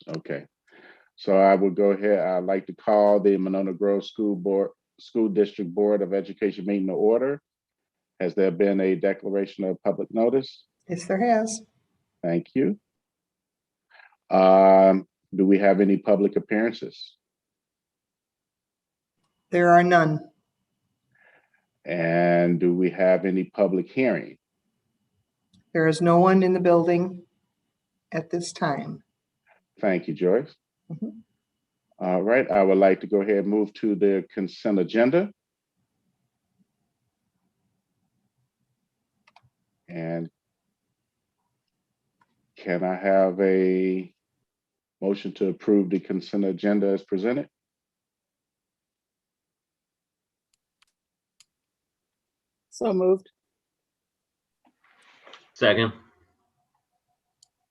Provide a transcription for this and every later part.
Okay. So I will go ahead. I'd like to call the Monona Grove School District Board of Education meeting to order. Has there been a declaration of public notice? Yes, there has. Thank you. Do we have any public appearances? There are none. And do we have any public hearing? There is no one in the building at this time. Thank you, Joyce. Mhm. All right, I would like to go ahead and move to the consent agenda. And can I have a motion to approve the consent agenda as presented? So moved. Second.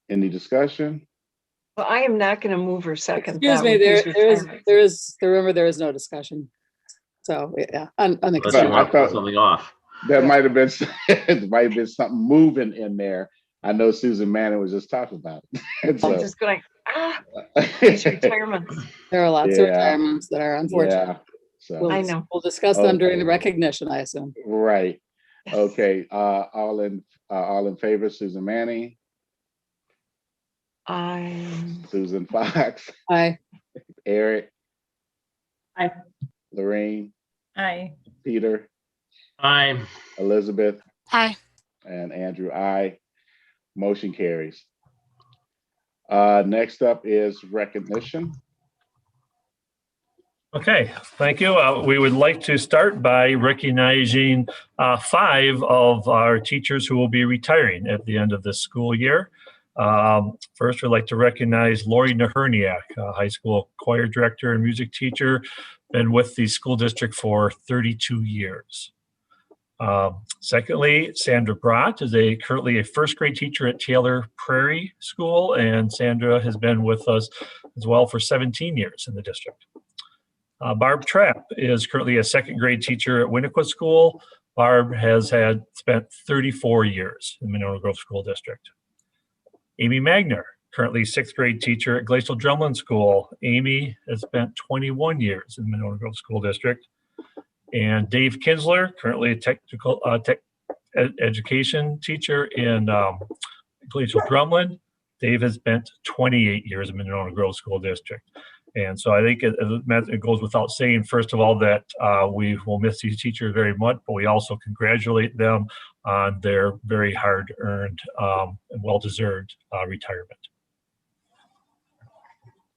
Any discussion? Well, I am not going to move or second. Excuse that me, with these retirements. remember, there is no discussion. So, yeah, on the Unless you consent. I want to thought- pull something off. There might have been it might have been something moving in there. I know Susan Manning was just talking about it. And I'm so- just going, these retirements. There are lots of Yeah. retirements that are unfortunate. Yeah. So I know. We'll discuss them during the Okay. recognition, I assume. right. Okay. All in favor, Susan Manning, I'm Susan Fox, Aye. Eric. Aye. Lorraine, Aye. Peter, Aye. Elizabeth, Aye. and Andrew, aye. Motion carries. Next up is recognition. Okay, thank you. We would like to start by recognizing 5 of our teachers who will be retiring at the end of this school year. First, we'd like to recognize Lori Naherniak, high school choir director and music teacher, been with the school district for 32 years. Secondly, Sandra Brott is currently a first grade teacher at Taylor Prairie School, and Sandra has been with us as well for 17 years in the district. Barb Trapp is currently a second grade teacher at Winnequa School. Barb has spent 34 years in Monona Grove School District. Amy Magner, currently sixth grade teacher at Glacial Drumlin School. Amy has spent 21 years in Monona Grove School District. And Dave Kinsler, currently a technical education teacher in Glacial Drumlin. Dave has spent 28 years in Monona Grove School District. And so I think it goes without saying, first of all, that we will miss these teachers very much, but we also congratulate them on their very hard-earned and well-deserved retirement.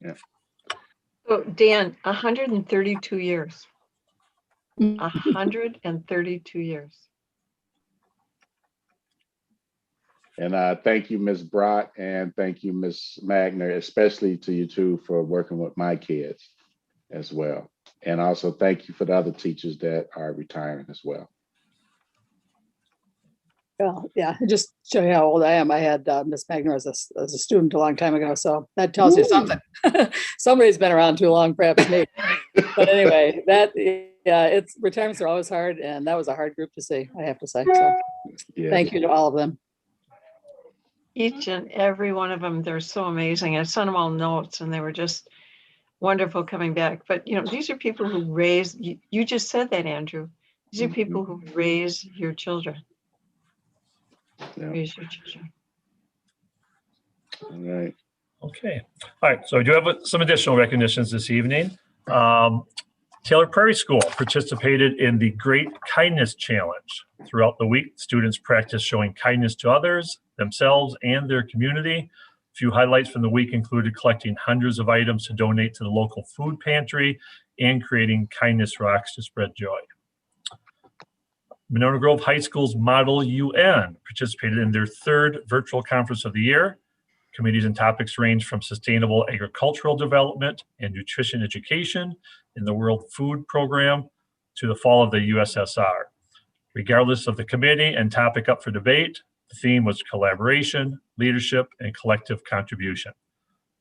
Yeah. So Dan, 132 years. 132 years. And thank you, Ms. Brott, and thank you, Ms. Magner, especially to you two for working with my kids as well. And also thank you for the other teachers that are retiring as well. Well, yeah, just show you how old I am. I had Miss Magner as a student a long time ago, so that tells you something. Somebody's been around too long, perhaps me. But anyway, retirements are always hard, and that was a hard group to see, I have to say. So Yes. thank you to all of them. Each and every one of them, they're so amazing. I sent them all notes and they were just wonderful coming back. But, you know, these are people who raise, you just said that, Andrew. These are people who raise your children. Yeah. Raise your children. All right. Okay. All right. So I do have some additional recognitions this evening. Taylor Prairie School participated in the Great Kindness Challenge. Throughout the week, students practiced showing kindness to others, themselves, and their community. A few highlights from the week included collecting hundreds of items to donate to the local food pantry and creating kindness rocks to spread joy. Monona Grove High School's Model UN participated in their 3rd virtual conference of the year. Committees and topics range from sustainable agricultural development and nutrition education in the World Food Program to the fall of the USSR. Regardless of the committee and topic up for debate, the theme was collaboration, leadership, and collective contribution.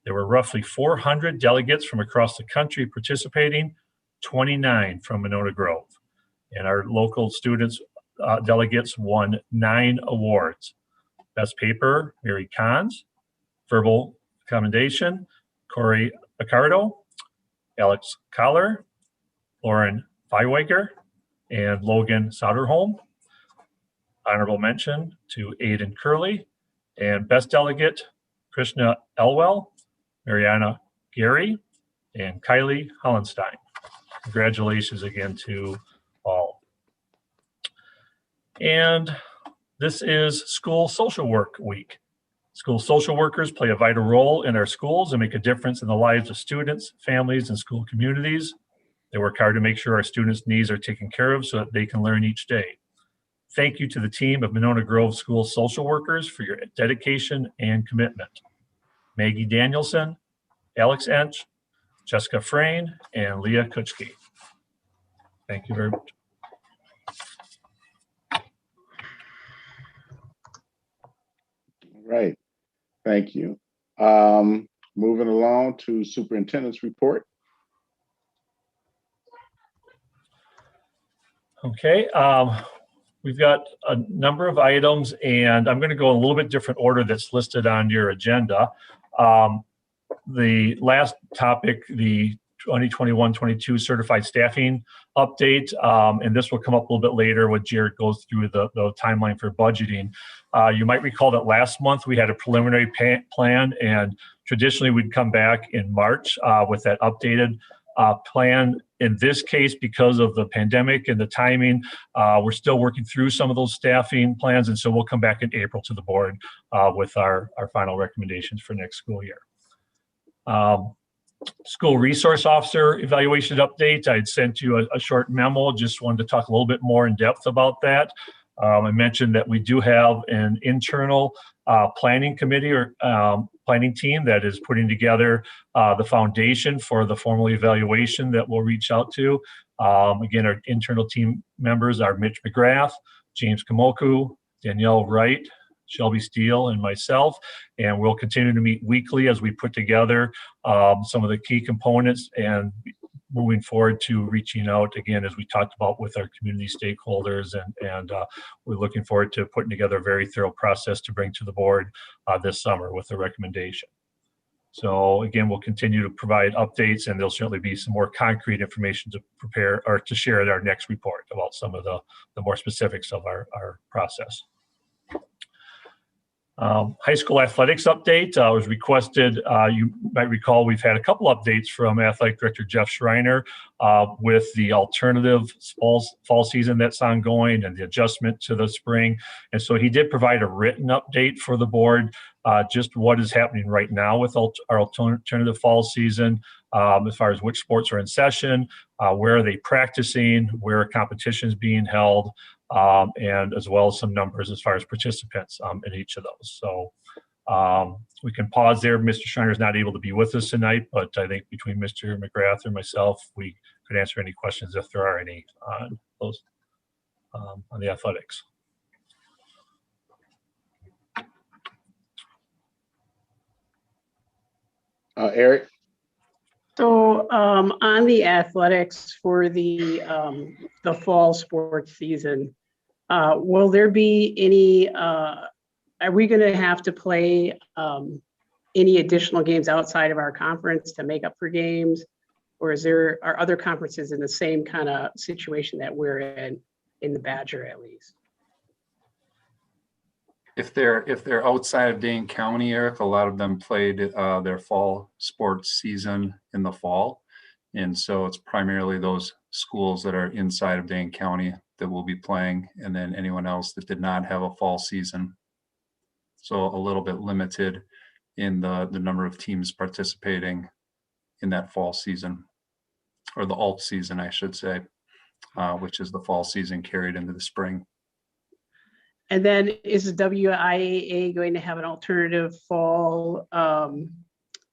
There were roughly 400 delegates from across the country participating, 29 from Monona Grove. And our local students, delegates won 9 awards. Best Paper, Mary Kahns. Verbal Commendation, Corey Accardo, Alex Collar, Lauren Feiweiger, and Logan Soderholm. Honorable mention to Aiden Curley, and best delegate, Krishna Elwell, Mariana Gary, and Kylie Hollenstein. Congratulations again to all. And this is School Social Work Week. School social workers play a vital role in our schools and make a difference in the lives of students, families, and school communities. They work hard to make sure our students' needs are taken care of so that they can learn each day. Thank you to the team of Monona Grove School social workers for your dedication and commitment. Maggie Danielson, Alex Ench, Jessica Frayne, and Leah Kuchke. Thank you very much. All right, thank you. Moving along to superintendent's report. Okay, we've got a number of items, and I'm going to go in a little bit different order that's listed on your agenda. The last topic, the 2021-22 certified staffing update, and this will come up a little bit later when Jared goes through the timeline for budgeting. You might recall that last month we had a preliminary plan, and traditionally we'd come back in March with that updated plan. In this case, because of the pandemic and the timing, we're still working through some of those staffing plans, and so we'll come back in April to the board with our final recommendations for next school year. School resource officer evaluation update. I had sent you a short memo, just wanted to talk a little bit more in depth about that. I mentioned that we do have an internal planning committee or planning team that is putting together the foundation for the formal evaluation that we'll reach out to. Again, our internal team members are Mitch McGrath, James Kamoku, Danielle Wright, Shelby Steele, and myself, and we'll continue to meet weekly as we put together some of the key components and moving forward to reaching out again, as we talked about with our community stakeholders, and we're looking forward to putting together a very thorough process to bring to the board this summer with a recommendation. So again, we'll continue to provide updates, and there'll certainly be some more concrete information to prepare or to share at our next report about some of the more specifics of our process. High school athletics update was requested. You might recall we've had a couple updates from Athletic Director Jeff Schreiner with the alternative fall season that's ongoing and the adjustment to the spring. And so he did provide a written update for the board, just what is happening right now with our alternative fall season, as far as which sports are in session, where are they practicing, where are competitions being held, and as well as some numbers as far as participants in each of those. So we can pause there. Mr. Schreiner is not able to be with us tonight, but I think between Mr. McGrath and myself, we could answer any questions if there are any on those on the athletics. Eric? So on the athletics for the fall sports season, will there be any, are we going to have to play any additional games outside of our conference to make up for games? Or are other conferences in the same kind of situation that we're in the Badger at least? If they're outside of Dane County, Eric, a lot of them played their fall sports season in the fall. And so it's primarily those schools that are inside of Dane County that will be playing, and then anyone else that did not have a fall season. So a little bit limited in the number of teams participating in that fall season, or the alt season, I should say, which is the fall season carried into the spring. And then is the WIAA going to have an alternative fall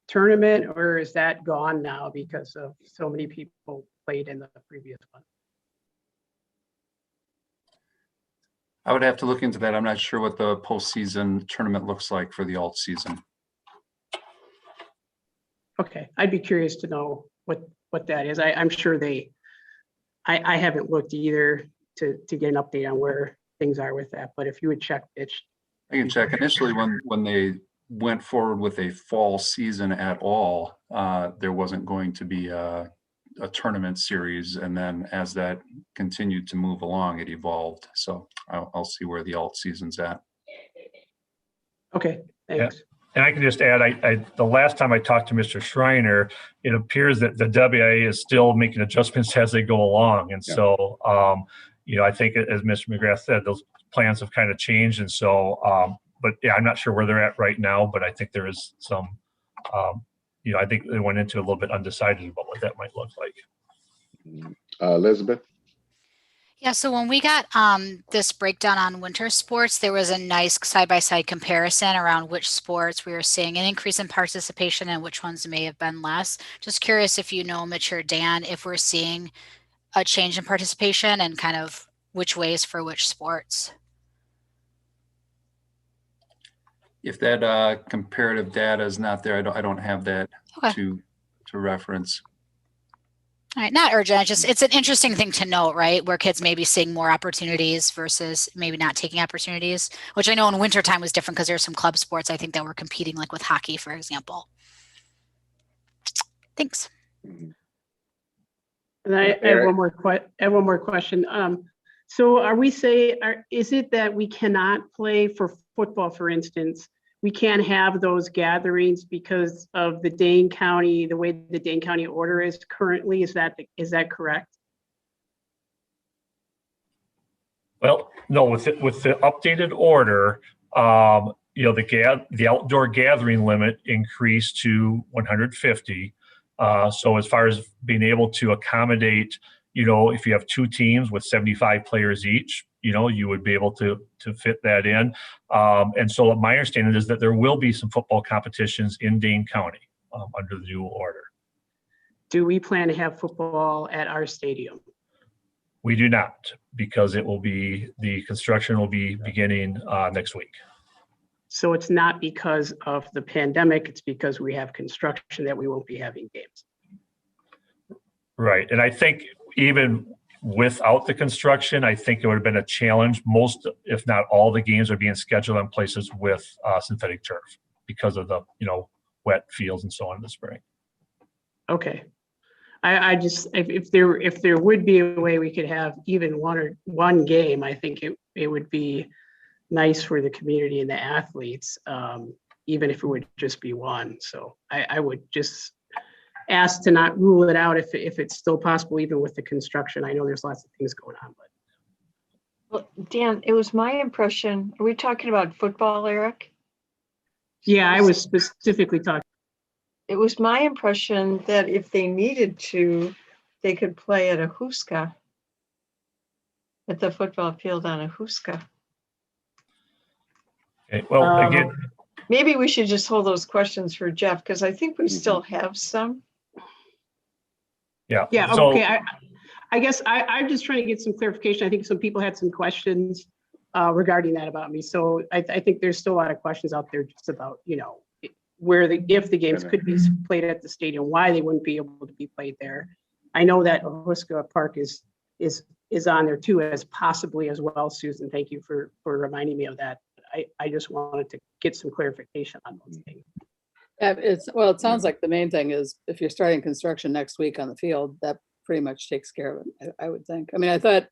tournament, or is that gone now because of so many people played in the previous one? I would have to look into that. I'm not sure what the postseason tournament looks like for the alt season. Okay, I'd be curious to know what that is. I'm sure I haven't looked either to get an update on where things are with that, but if you would check, Mitch. I can check. Initially, when went forward with a fall season at all, there wasn't going to be a tournament series. And then as that continued to move along, it evolved. So I'll see where the alt season's at. Okay, thanks. And I can just add, the last time I talked to Mr. Schreiner, it appears that the WIA is still making adjustments as they go along. And so, I think as Mr. McGrath said, those plans have kind of changed. And so, but yeah, I'm not sure where they're at right now, but I think there is some, I think they went into a little bit undecided about what that might look like. Elizabeth? Yeah, so when we got this breakdown on winter sports, there was a nice side-by-side comparison around which sports we were seeing an increase in participation and which ones may have been less. Just curious if you know, Mitch or Dan, if we're seeing a change in participation and kind of which ways for which sports. If that comparative data is not there, I don't have that to reference. All right, not urgent. It's an interesting thing to note, right? Where kids may be seeing more opportunities versus maybe not taking opportunities, which I know in wintertime was different because there's some club sports I think that were competing, like with hockey, for example. Thanks. And I have one more question. So are we saying, is it that we cannot play for football, for instance? We can't have those gatherings because of the Dane County, the way the Dane County order is currently. Is that correct? Well, no, with the updated order, the outdoor gathering limit increased to 150. So as far as being able to accommodate, if you have two teams with 75 players each, you would be able to fit that in. And so my understanding is that there will be some football competitions in Dane County under the new order. Do we plan to have football at our stadium? We do not, because the construction will be beginning next week. So it's not because of the pandemic, it's because we have construction that we won't be having games. Right. And I think even without the construction, I think it would have been a challenge. Most, if not all, the games are being scheduled on places with synthetic turf because of the, wet fields and so on in the spring. Okay. I just, if there would be a way we could have even one game, I think it would be nice for the community and the athletes, even if it would just be one. So I would just ask to not rule it out if it's still possible, even with the construction. I know there's lots of things going on, but. Well, Dan, it was my impression, are we talking about football, Eric? Yeah, I was specifically talking. It was my impression that if they needed to, they could play at Ahuska, at the football field on Ahuska. Okay. Well, again, maybe we should just hold those questions for Jeff, because I think we still have some. Yeah. Yeah. So, okay. I guess I'm just trying to get some clarification. I think some people had some questions regarding that about me. So I think there's still a lot of questions out there just about, if the games could be played at the stadium, why they wouldn't be able to be played there. I know that Ahuska Park is on there too, as possibly as well, Susan. Thank you for reminding me of that. I just wanted to get some clarification on those things. Yeah, it sounds like the main thing is if you're starting construction next week on the field, that pretty much takes care of it, I would think. I mean, I thought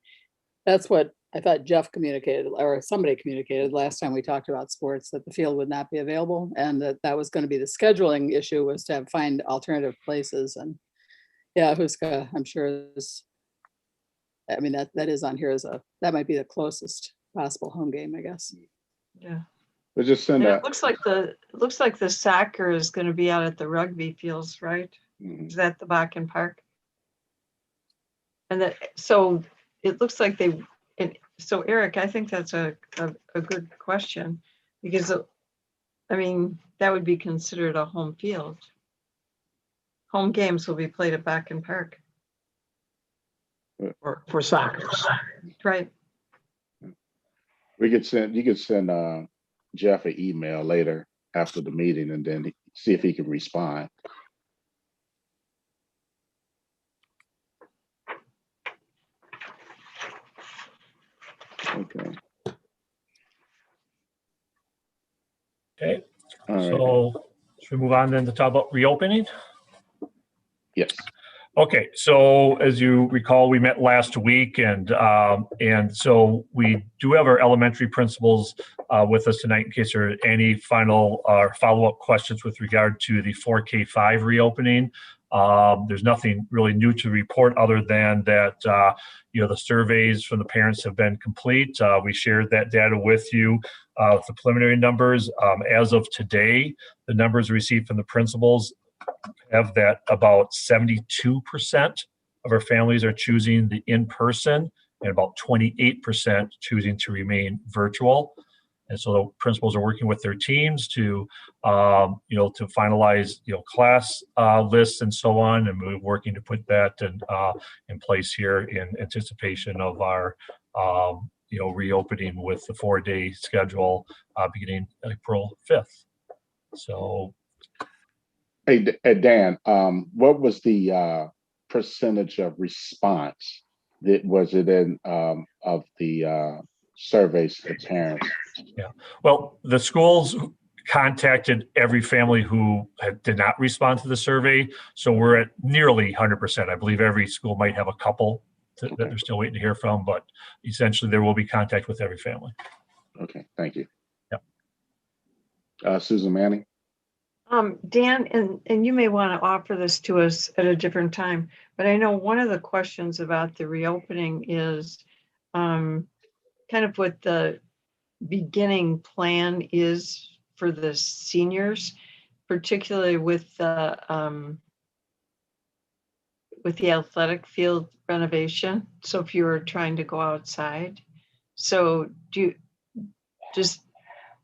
Jeff communicated, or somebody communicated last time we talked about sports, that the field would not be available, and that was going to be the scheduling issue, was to find alternative places. And yeah, Huska, I'm sure that is on here that might be the closest possible home game, I guess. Yeah. But just send And out. it looks like the soccer is going to be out at the rugby fields, right? Is that the Bakken Park? And so it looks like so Eric, I think that's a good question, because that would be considered a home field. Home games will be played at Bakken Park. For soccer. Right. You could send Jeff an email later after the meeting and then see if he can respond. Okay. okay. All right. So should we move on then to talk about reopening? Yes. Okay, so as you recall, we met last week, and so we do have our elementary principals with us tonight in case there are any final or follow-up questions with regard to the 4K5 reopening. There's nothing really new to report other than that the surveys from the parents have been complete. We shared that data with you with the preliminary numbers. As of today, the numbers received from the principals have that about 72% of our families are choosing the in-person and about 28% choosing to remain virtual. And so the principals are working with their teams to finalize, class lists and so on. And we're working to put that in place here in anticipation of our, reopening with the 4-day schedule beginning April 5th. So Hey, Dan, what was the percentage of response that was it in of the surveys to parents? Yeah, well, the schools contacted every family who did not respond to the survey. So we're at nearly 100%. I believe every school might have a couple that they're still waiting to hear from, but essentially there will be contact with every family. Okay, thank you. Yeah. Susan Manning. Dan, and you may want to offer this to us at a different time, but I know one of the questions about the reopening is kind of what the beginning plan is for the seniors, particularly with the athletic field renovation. So if you were trying to go outside, so do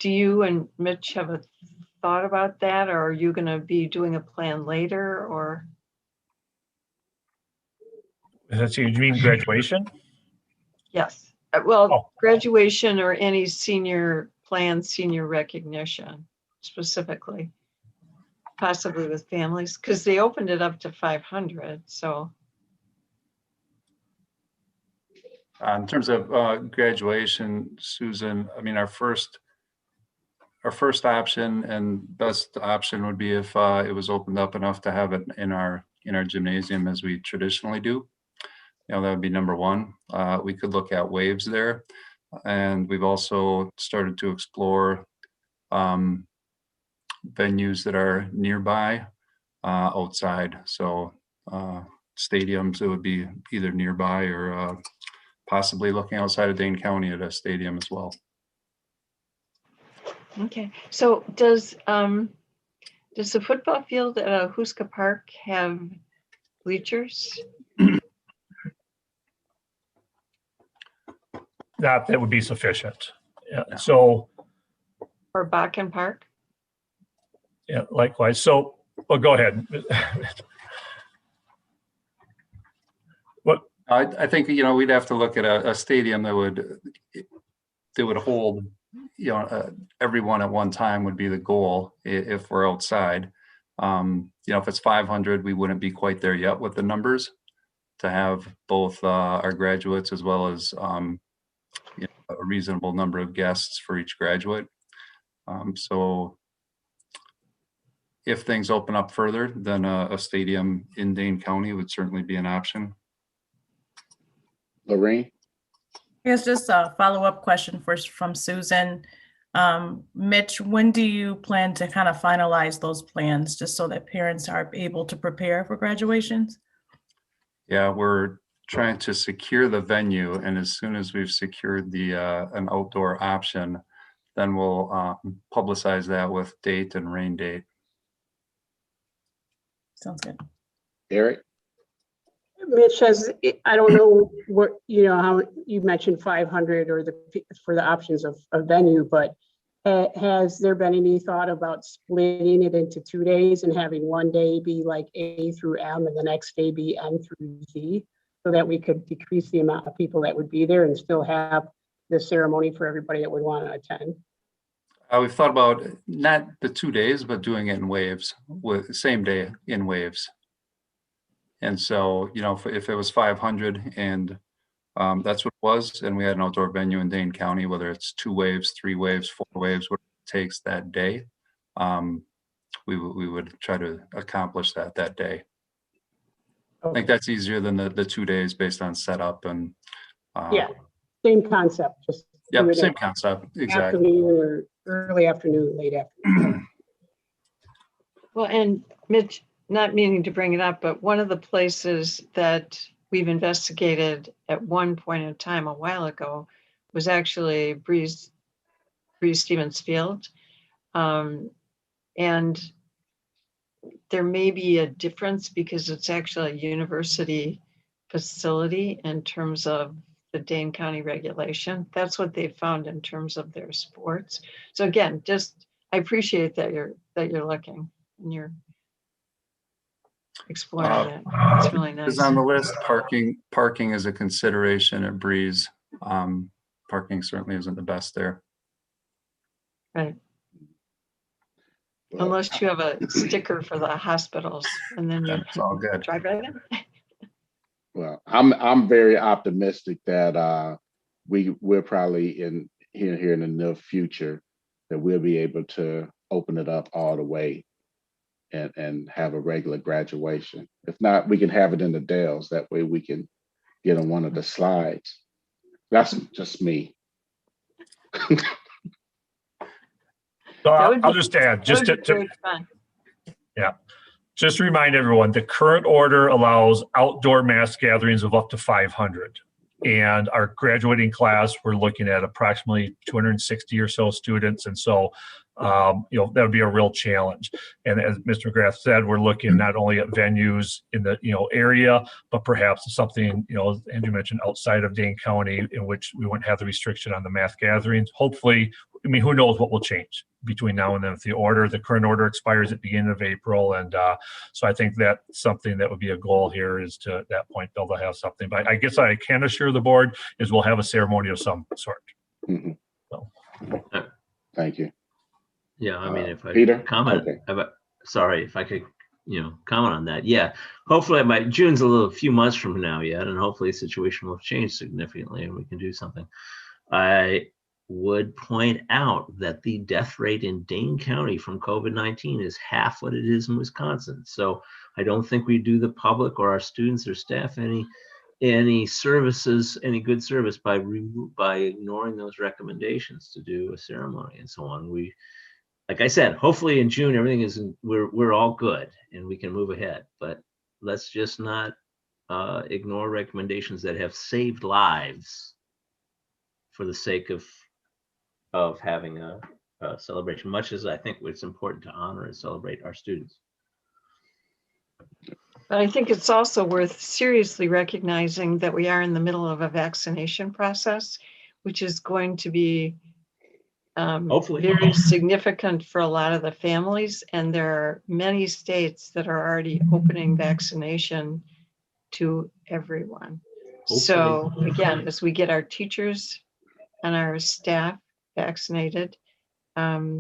you and Mitch have a thought about that, or are you going to be doing a plan later, or? So you mean graduation? Yes. Well, Oh. graduation or any senior recognition specifically, possibly with families, because they opened it up to 500. So. In terms of graduation, Susan, I mean, our first option and best option would be if it was opened up enough to have it in our gymnasium as we traditionally do. That would be number one. We could look at waves there, and we've also started to explore venues that are nearby outside. So stadiums that would be either nearby or possibly looking outside of Dane County at a stadium as well. Okay, so does the football field at Huska Park have bleachers? That would be sufficient. Yeah. So. Or Bakken Park? Yeah, likewise. So, go ahead. What? I think, we'd have to look at a stadium that would hold, everyone at one time would be the goal if we're outside. If it's 500, we wouldn't be quite there yet with the numbers to have both our graduates as well as a reasonable number of guests for each graduate. So if things open up further, then a stadium in Dane County would certainly be an option. Lorraine? Here's just a follow-up question from Susan. Mitch, when do you plan to kind of finalize those plans just so that parents are able to prepare for graduations? Yeah, we're trying to secure the venue, and as soon as we've secured an outdoor option, then we'll publicize that with date and rain date. Sounds good. Eric? Mitch, I don't know what, how you mentioned 500 or for the options of venue, but has there been any thought about splitting it into 2 days and having one day be like A through M and the next day be N through Z, so that we could decrease the amount of people that would be there and still have the ceremony for everybody that would want to attend? We've thought about not the 2 days, but doing it in waves, with same day in waves. And so, if it was 500 and that's what it was, and we had an outdoor venue in Dane County, whether it's 2 waves, 3 waves, 4 waves, what it takes that day, we would try to accomplish that day. I Okay. think that's easier than the 2 days based on setup and. Yeah, same concept, just. do Yep, it same in concept, exactly. Afternoon or early afternoon, late afternoon. Well, and Mitch, not meaning to bring it up, but one of the places that we've investigated at one point in time a while ago was actually Breeze Stevens Field. And there may be a difference because it's actually a university facility in terms of the Dane County regulation. That's what they found in terms of their sports. So again, just I appreciate that you're looking and you're exploring it. It's really nice. Is on the list. Parking is a consideration at Breeze. Parking certainly isn't the best there. Right. Unless you have a sticker for the hospitals and then you That's all good. drive right in. Well, I'm very optimistic that we're probably in here in the near future that we'll be able to open it up all the way and have a regular graduation. If not, we can have it in the Dells. That way we can get on one of the slides. That's just me. So That would I'll be- just add, That just would be to very fun. just to remind everyone, the current order allows outdoor mass gatherings of up to 500. And our graduating class, we're looking at approximately 260 or so students. And so, that would be a real challenge. And as Mr. McGrath said, we're looking not only at venues in the, area, but perhaps something, as Andrew mentioned, outside of Dane County in which we wouldn't have the restriction on the mass gatherings. Hopefully, who knows what will change between now and then if the current order expires at the beginning of April. And so I think that's something that would be a goal here is to at that point, be able to have something. But I guess I can assure the board is we'll have a ceremony of some sort. Mm-hmm. So. Thank you. Yeah, I mean, if I Peter? comment, Okay. sorry, if I could, comment on that. Yeah, hopefully June's a few months from now yet, and hopefully the situation will change significantly and we can do something. I would point out that the death rate in Dane County from COVID-19 is half what it is in Wisconsin. So I don't think we do the public or our students or staff any services, any good service by ignoring those recommendations to do a ceremony and so on. Like I said, hopefully in June, everything we're all good and we can move ahead, but let's just not ignore recommendations that have saved lives for the sake of having a celebration, much as I think it's important to honor and celebrate our students. But I think it's also worth seriously recognizing that we are in the middle of a vaccination process, which is going to be Hopefully very significant for a lot of the families. And there are many states that are already opening vaccination to everyone. So again, as we get our teachers and our staff vaccinated, I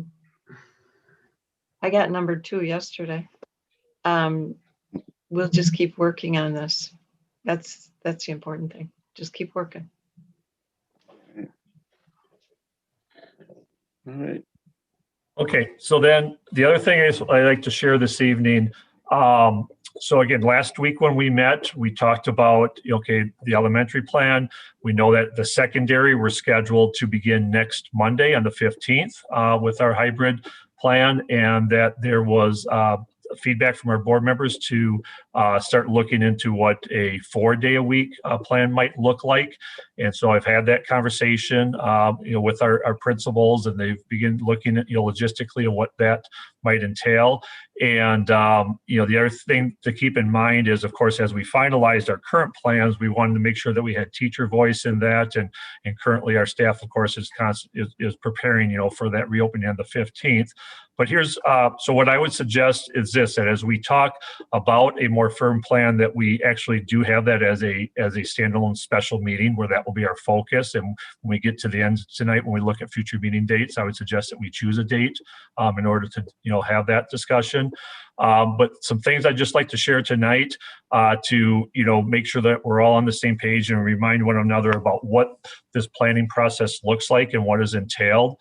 got number 2 yesterday. We'll just keep working on this. That's the important thing. Just keep working. All right. Okay, so then the other thing is I'd like to share this evening. So again, last week when we met, we talked about, the elementary plan. We know that the secondary we're scheduled to begin next Monday on the 15th with our hybrid plan, and that there was feedback from our board members to start looking into what a 4-day-a-week plan might look like. And so I've had that conversation, with our principals, and they've begun looking at, logistically and what that might entail. And, the other thing to keep in mind is, of course, as we finalized our current plans, we wanted to make sure that we had teacher voice in that. And currently our staff, of course, is preparing, for that reopening on the 15th. But here's, so what I would suggest is this, that as we talk about a more firm plan, that we actually do have that as a standalone special meeting where that will be our focus. And when we get to the end tonight, when we look at future meeting dates, I would suggest that we choose a date in order to, have that discussion. But some things I'd just like to share tonight to, make sure that we're all on the same page and remind one another about what this planning process looks like and what is entailed.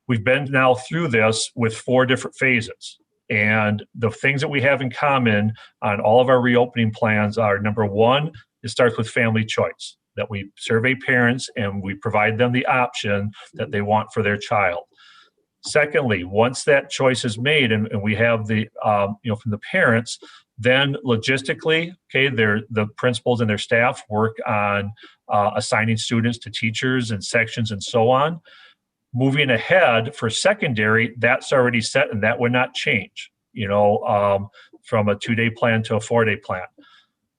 we've been now through this with 4 different phases. And the things that we have in common on all of our reopening plans are, number one, it starts with family choice, that we survey parents and we provide them the option that they want for their child. Secondly, once that choice is made and we have the, from the parents, then logistically, okay, the principals and their staff work on assigning students to teachers and sections and so on. Moving ahead for secondary, that's already set and that would not change, from a 2-day plan to a 4-day plan.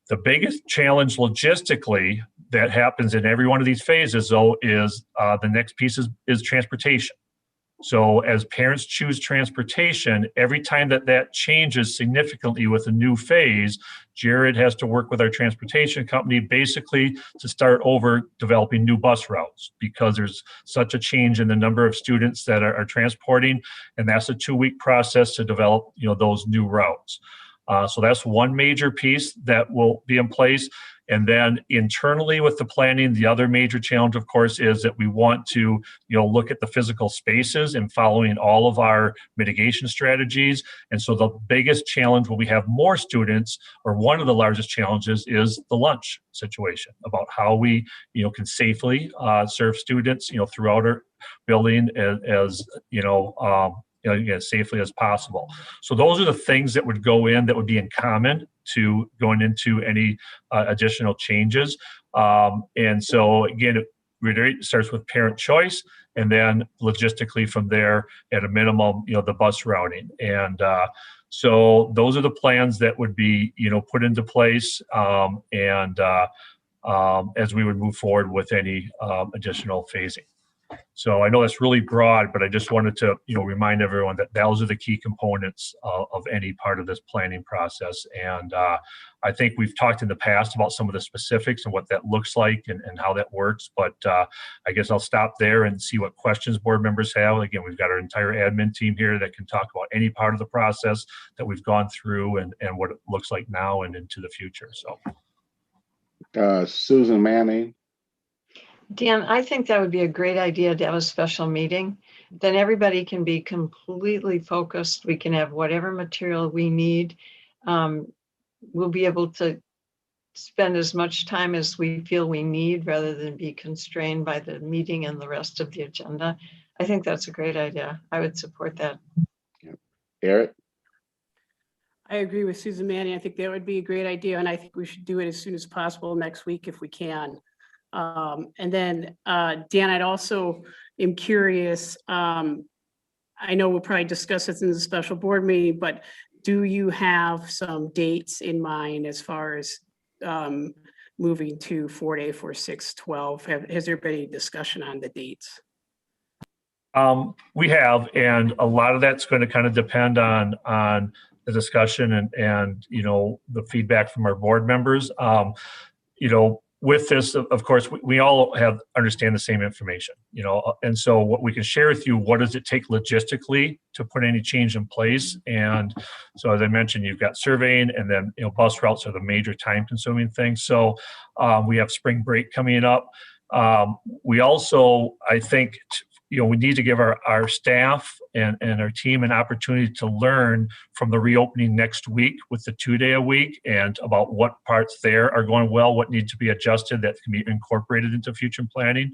The biggest challenge logistically that happens in every one of these phases, though, is the next piece is transportation. So as parents choose transportation, every time that changes significantly with a new phase, Jared has to work with our transportation company basically to start over developing new bus routes because there's such a change in the number of students that are transporting, and that's a 2-week process to develop those new routes. So that's one major piece that will be in place. And then internally with the planning, the other major challenge, of course, is that we want to, look at the physical spaces and following all of our mitigation strategies. And so the biggest challenge when we have more students, or one of the largest challenges, is the lunch situation, about how we, can safely serve students, throughout our building as safely as possible. So those are the things that would go in that would be in common to going into any additional changes. And so again, it starts with parent choice, and then logistically from there, at a minimum, the bus routing. And so those are the plans that would be, put into place, as we would move forward with any additional phasing. So I know that's really broad, but I just wanted to, remind everyone that those are the key components of any part of this planning process. And I think we've talked in the past about some of the specifics and what that looks like and how that works. But I guess I'll stop there and see what questions board members have. Again, we've got our entire admin team here that can talk about any part of the process that we've gone through and what it looks like now and into the future. So, Susan Manning. Dan, I think that would be a great idea to have a special meeting. Then everybody can be completely focused. We can have whatever material we need. We'll be able to spend as much time as we feel we need rather than be constrained by the meeting and the rest of the agenda. I think that's a great idea. I would support that. Eric? I agree with Susan Manning. I think that would be a great idea, and I think we should do it as soon as possible next week if we can. And then, Dan, I'd also am curious, I know we'll probably discuss this in the special board meeting, but do you have some dates in mind as far as moving to 4-day for 6/12? Has there been any discussion on the dates? We have, and a lot of that's going to kind of depend on the discussion and the feedback from our board members. With this, of course, we all understand the same information, and so what we can share with you, what does it take logistically to put any change in place? And so, as I mentioned, you've got surveying, and then, bus routes are the major time consuming things. So we have spring break coming up. We also, I think, we need to give our staff and our team an opportunity to learn from the reopening next week with the 2-day a week, and about what parts there are going well, what needs to be adjusted that can be incorporated into future planning.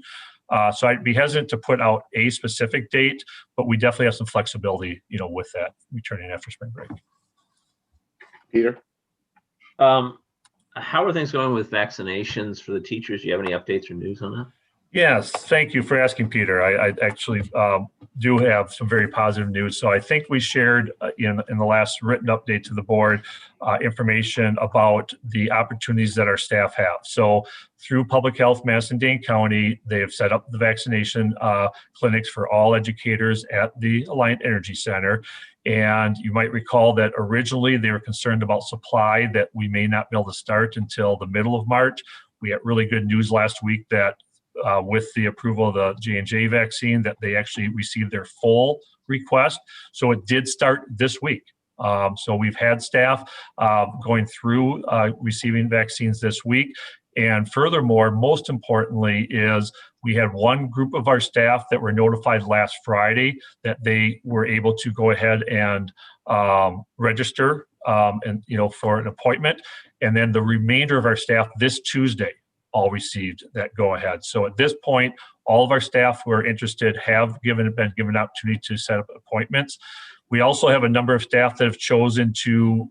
So I'd be hesitant to put out a specific date, but we definitely have some flexibility, with that returning after spring break. Peter? How are things going with vaccinations for the teachers? Do you have any updates or news on that? Yes, thank you for asking, Peter. I actually do have some very positive news. So I think we shared in the last written update to the board information about the opportunities that our staff have. So through Public Health Madison-Dane County, they have set up the vaccination clinics for all educators at the Alliant Energy Center. And you might recall that originally they were concerned about supply, that we may not be able to start until the middle of March. We had really good news last week that with the approval of the J&J vaccine, that they actually received their full request. So it did start this week. So we've had staff going through receiving vaccines this week. And furthermore, most importantly, is we had one group of our staff that were notified last Friday that they were able to go ahead and register and for an appointment. And then the remainder of our staff this Tuesday all received that go ahead. So at this point, all of our staff who are interested have been given an opportunity to set up appointments. We also have a number of staff that have chosen to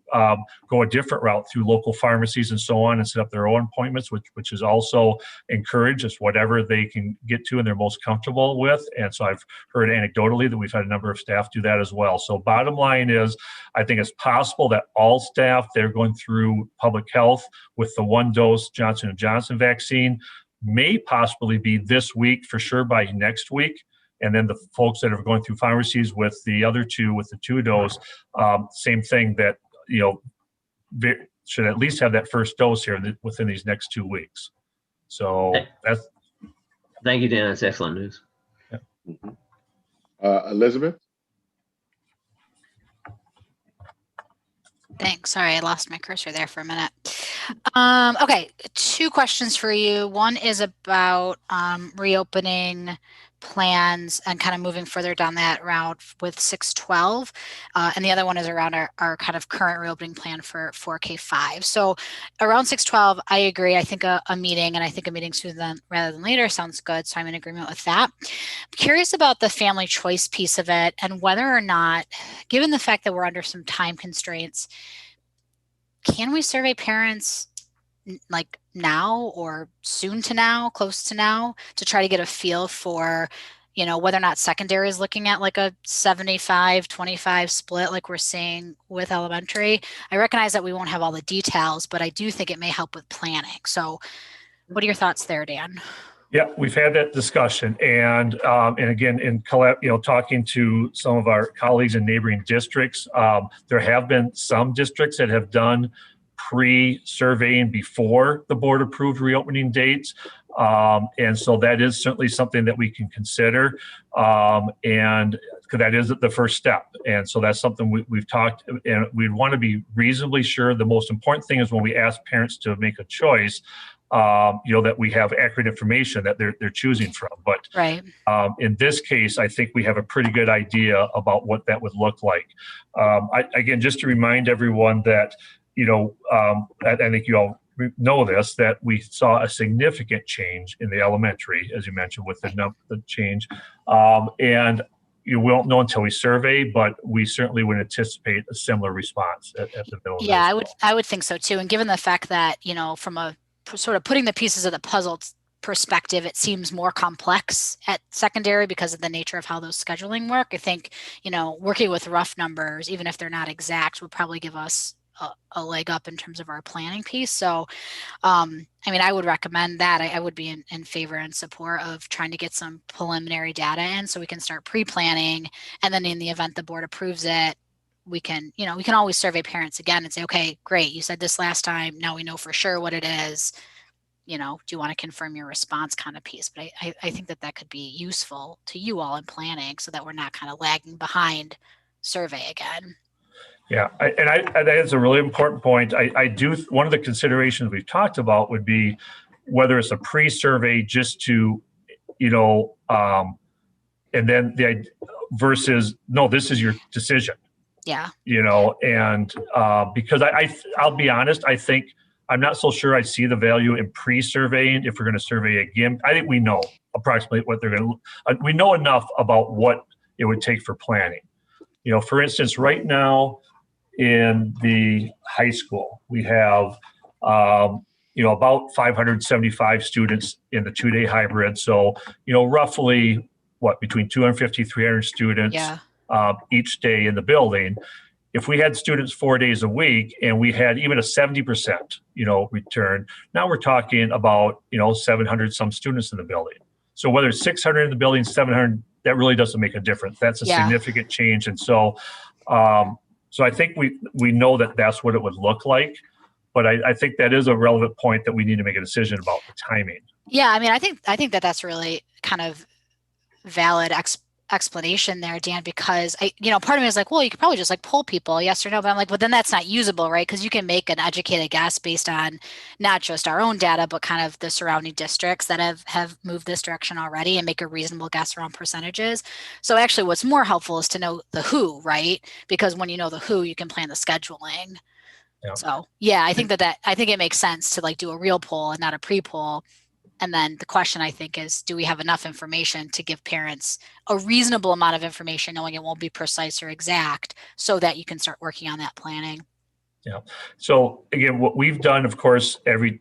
go a different route through local pharmacies and so on and set up their own appointments, which is also encouraged. It's whatever they can get to and they're most comfortable with. And so I've heard anecdotally that we've had a number of staff do that as well. So bottom line is, I think it's possible that all staff that are going through public health with the 1-dose Johnson & Johnson vaccine may possibly be this week, for sure by next week. And then the folks that are going through pharmacies with the other two, with the 2-dose, same thing, that, should at least have that first dose here within these next 2 weeks. So that's. Thank you, Dan. That's excellent news. Yeah. Elizabeth? Thanks. Sorry, I lost my cursor there for a minute. Okay, 2 questions for you. One is about reopening plans and kind of moving further down that route with 612. And the other one is around our kind of current reopening plan for 4K5. So around 612, I agree. I think a meeting, and I think a meeting sooner rather than later sounds good. So I'm in agreement with that. I'm curious about the family choice piece of it and whether or not, given the fact that we're under some time constraints, can we survey parents like now or soon to now, close to now, to try to get a feel for, whether or not secondary is looking at like a 75-25 split like we're seeing with elementary? I recognize that we won't have all the details, but I do think it may help with planning. So what are your thoughts there, Dan? Yeah, we've had that discussion, and again, in talking to some of our colleagues in neighboring districts, there have been some districts that have done pre-surveying before the board approved reopening dates, and so that is certainly something that we can consider, and because that is the first step, and so that's something we've talked, and we'd want to be reasonably sure. The most important thing is when we ask parents to make a choice, that we have accurate information that they're choosing from. But right. In this case, I think we have a pretty good idea about what that would look like. Again, just to remind everyone that, I think you all know this, that we saw a significant change in the elementary, as you mentioned, with the change. And we won't know until we survey, but we certainly would anticipate a similar response at the middle. Yeah, I would think so too. And given the fact that, from a sort of putting the pieces of the puzzle perspective, it seems more complex at secondary because of the nature of how those scheduling work. I think, working with rough numbers, even if they're not exact, would probably give us a leg up in terms of our planning piece. So, I would recommend that. I would be in favor and support of trying to get some preliminary data in so we can start pre-planning. And then in the event the board approves it, we can always survey parents again and say, okay, great, you said this last time. Now we know for sure what it is. Do you want to confirm your response kind of piece? But I think that could be useful to you all in planning so that we're not kind of lagging behind survey again. Yeah, I think it's a really important point. One of the considerations we've talked about would be whether it's a pre-survey just to, and then versus, no, this is your decision. Yeah. And because I'll be honest, I think I'm not so sure I see the value in pre-surveying if we're going to survey again. I think we know approximately what they're going to, we know enough about what it would take for planning. For instance, right now in the high school, we have, about 575 students in the 2-day hybrid. So, roughly between 250, 300 students. Yeah. Each day in the building. If we had students 4 days a week and we had even a 70%, return, now we're talking about, 700 some students in the building. So whether it's 600 in the building, 700, that really doesn't make a difference. That's a significant change. And so, so I think we know that that's what it would look like, but I think that is a relevant point that we need to make a decision about the timing. Yeah. I think that that's really kind of valid explanation there, Dan, because part of me is like, well, you could probably just like poll people, yes or no. But I'm like, well, then that's not usable, right? Because you can make an educated guess based on not just our own data, but kind of the surrounding districts that have moved this direction already and make a reasonable guess around percentages. So actually what's more helpful is to know the who, right? Because when you know the who, you can plan the scheduling. Yeah. So yeah, I think I think it makes sense to like do a real poll and not a pre-poll. And then the question, I think, is do we have enough information to give parents a reasonable amount of information, knowing it won't be precise or exact, so that you can start working on that planning? Yeah. So again, what we've done, of course, in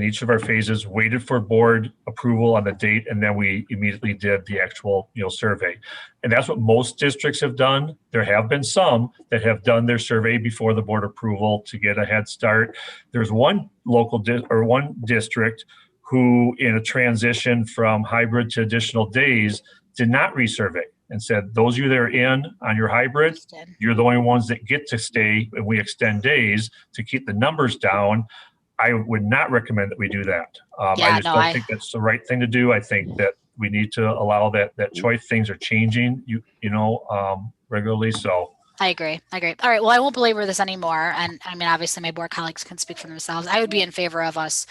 each of our phases, waited for board approval on the date, and then we immediately did the actual, survey. And that's what most districts have done. There have been some that have done their survey before the board approval to get a head start. There's one one district who, in a transition from hybrid to additional days, did not resurvey and said, those of you that are in on your hybrid, you're the only ones that get to stay, and we extend days to keep the numbers down. I would not recommend that we do that. I just don't think that's the right thing to do. I think that we need to allow that choice. Things are changing, regularly. So I agree. All right. Well, I won't belabor this anymore. And I mean, obviously my board colleagues can speak for themselves. I would be in favor of us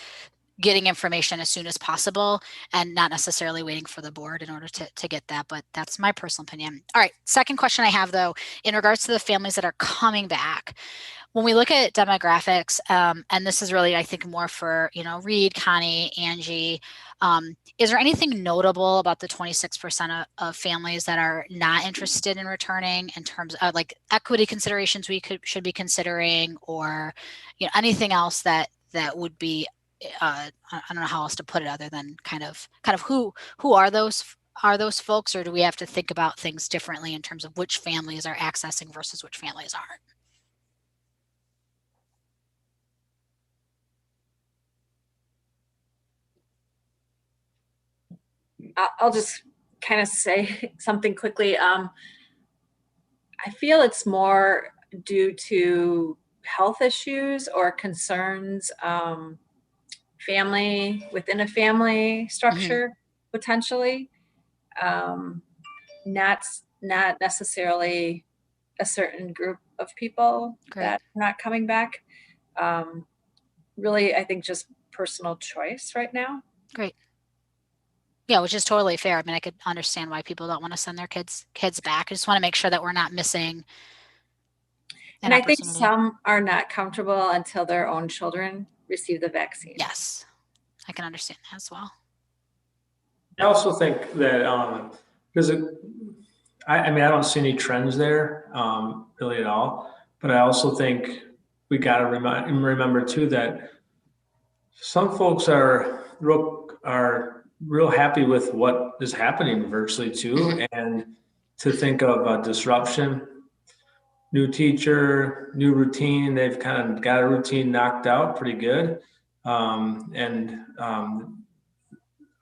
getting information as soon as possible and not necessarily waiting for the board in order to get that, but that's my personal opinion. All right, second question I have though, in regards to the families that are coming back, when we look at demographics, and this is really, I think, more for, Reed, Connie, Angie, is there anything notable about the 26% of families that are not interested in returning in terms of like equity considerations should be considering, or, anything else that would be I don't know how else to put it other than kind of who are those folks, or do we have to think about things differently in terms of which families are accessing versus which families aren't? I'll just kind of say something quickly. I feel it's more due to health issues or concerns, family within a family structure, potentially. Not necessarily a certain group of people that are not coming back. Really, I think just personal choice right now. Great. Yeah, which is totally fair. I mean, I could understand why people don't want to send their kids back. I just want to make sure that we're not missing an and I think opportunity. some are not comfortable until their own children receive the vaccine. Yes, I can understand that as well. I also think that because I mean, I don't see any trends there really at all. But I also think we got to remember too that some folks are real happy with what is happening virtually too, and to think of a disruption, new teacher, new routine, they've kind of got a routine knocked out pretty good,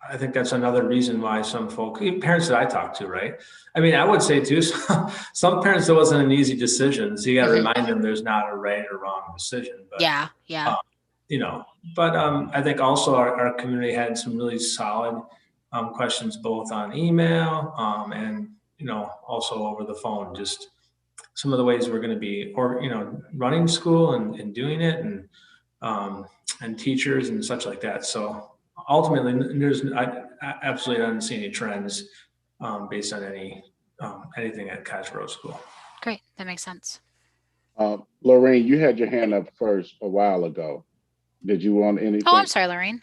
I think that's another reason why some folks, parents that I talk to, right? I mean, I would say too, some parents, it wasn't an easy decision. So you got to remind them there's not a right or wrong decision. But, yeah. But I think also our community had some really solid questions, both on email and, also over the phone, just some of the ways we're going to be, running school and doing it, and teachers and such like that. So ultimately, I absolutely don't see any trends based on anything at Cottage Road School. Great, that makes sense. Lorraine, you had your hand up first a while ago. Did you want anything? Oh, I'm sorry, Lorraine.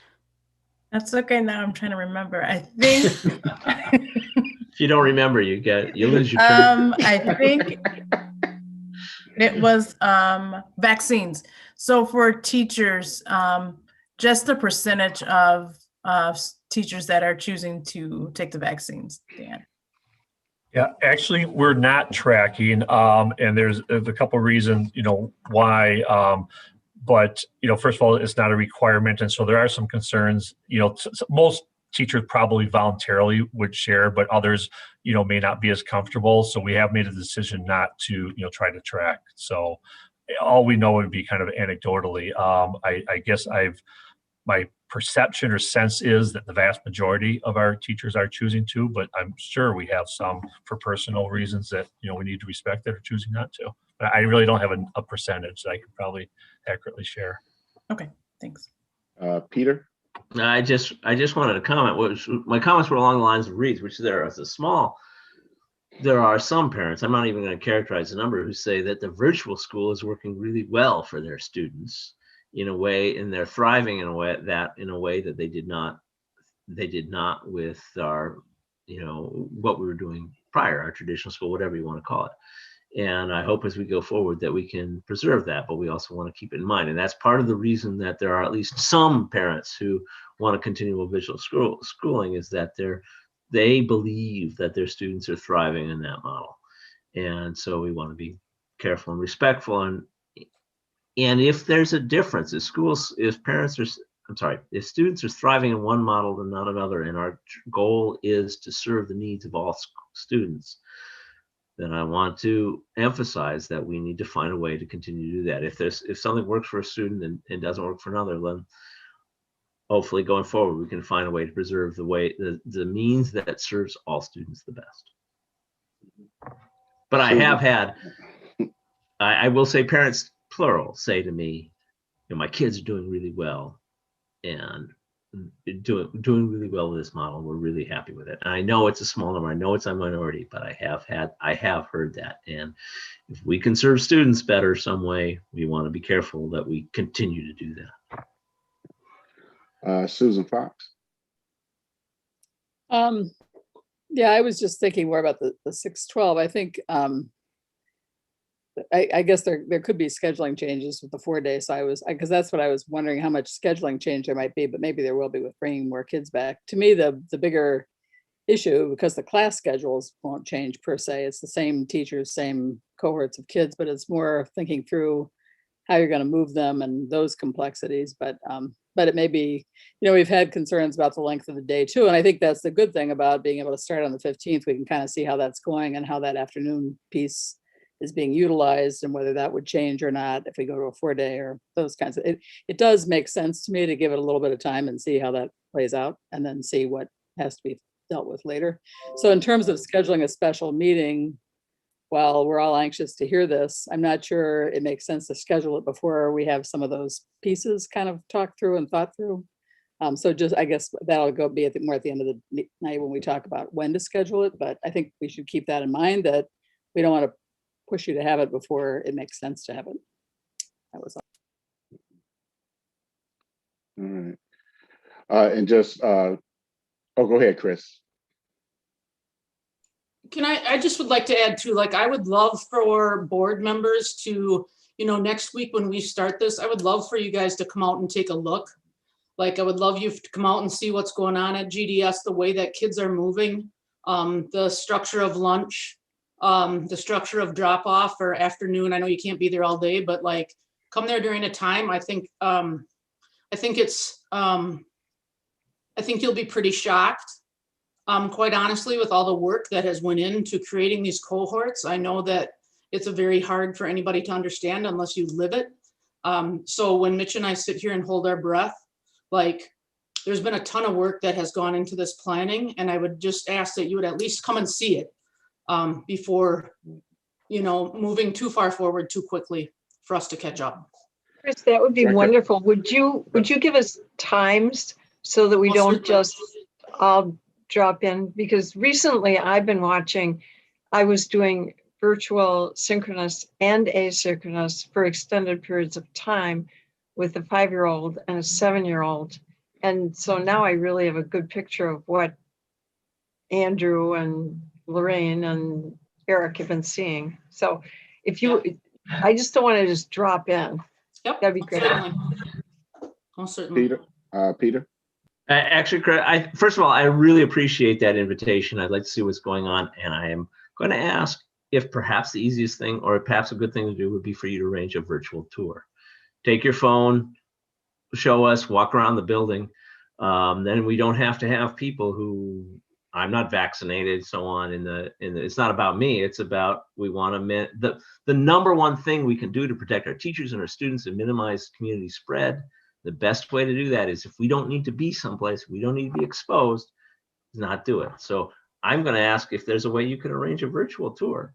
That's okay. Now I'm trying to remember. I think if you don't remember, you lose your turn. I think it was vaccines. So for teachers, just the percentage of teachers that are choosing to take the vaccines, Dan. Yeah, actually, we're not tracking, and there's a couple of reasons, why. But first of all, it's not a requirement, and so there are some concerns. Most teachers probably voluntarily would share, but others, may not be as comfortable. So we have made a decision not to, try to track. So all we know would be kind of anecdotally. I guess I've my perception or sense is that the vast majority of our teachers are choosing to, but I'm sure we have some for personal reasons that, we need to respect that are choosing not to. But I really don't have a percentage that I could probably accurately share. Okay, thanks. Peter? I just wanted to comment. My comments were along the lines of Reed's, which there are some parents, I'm not even going to characterize the number, who say that the virtual school is working really well for their students in a way, and they're thriving in a way that they did not with our, what we were doing prior, our traditional school, whatever you want to call it. And I hope as we go forward that we can preserve that, but we also want to keep it in mind. And that's part of the reason that there are at least some parents who want to continue visual schooling, is that they believe that their students are thriving in that model. And so we want to be careful and respectful. And if there's a difference, if students are thriving in one model and not another, and our goal is to serve the needs of all students, then I want to emphasize that we need to find a way to continue to do that. If something works for a student and doesn't work for another, then hopefully going forward, we can find a way to preserve the means that serves all students the best. But I have had, I will say, parents, plural, say to me, my kids are doing really well and doing really well with this model. We're really happy with it. And I know it's a small number. I know it's a minority, but I have heard that. And if we can serve students better some way, we want to be careful that we continue to do that. Susan Fox. Yeah, I was just thinking more about the 612. I think, I guess there could be scheduling changes with the 4-day. So because that's what I was wondering, how much scheduling change there might be, but maybe there will be with bringing more kids back. To me, the bigger issue, because the class schedules won't change per se, it's the same teachers, same cohorts of kids, but it's more thinking through how you're going to move them and those complexities. But it may be, we've had concerns about the length of the day too. And I think that's the good thing about being able to start on the 15th. We can kind of see how that's going and how that afternoon piece is being utilized and whether that would change or not if we go to a 4-day or those kinds of, it does make sense to me to give it a little bit of time and see how that plays out and then see what has to be dealt with later. So in terms of scheduling a special meeting, while we're all anxious to hear this, I'm not sure it makes sense to schedule it before we have some of those pieces kind of talked through and thought through. So just, I guess that'll be more at the end of the night when we talk about when to schedule it. But I think we should keep that in mind, that we don't want to push you to have it before it makes sense to have it. That was all. All right. And just, go ahead, Chris. I just would like to add too, I would love for board members to, next week when we start this, I would love for you guys to come out and take a look. I would love you to come out and see what's going on at GDS, the way that kids are moving, the structure of lunch, the structure of drop off or afternoon. I know you can't be there all day, but come there during a time. I think you'll be pretty shocked. Quite honestly, with all the work that has went into creating these cohorts. I know that it's very hard for anybody to understand unless you live it. So when Mitch and I sit here and hold our breath, there's been a ton of work that has gone into this planning, and I would just ask that you would at least come and see it before, moving too far forward too quickly for us to catch up. Chris, that would be wonderful. Would you give us times so that we don't just all drop in? Because recently I've been watching, I was doing virtual synchronous and asynchronous for extended periods of time with a 5-year-old and a 7-year-old. And so now I really have a good picture of what Andrew and Lorraine and Eric have been seeing. So if you, I just don't want to just drop in. Yep. That'd be great. Certainly. Peter? Actually, Chris, first of all, I really appreciate that invitation. I'd like to see what's going on. And I am going to ask if perhaps the easiest thing or perhaps a good thing to do would be for you to arrange a virtual tour. Take your phone, show us, walk around the building. Then we don't have to have people who, I'm not vaccinated, so on. It's not about me. It's about, we want to, the number one thing we can do to protect our teachers and our students and minimize community spread The best way to do that is if we don't need to be someplace, we don't need to be exposed, not do it. So I'm going to ask if there's a way you can arrange a virtual tour.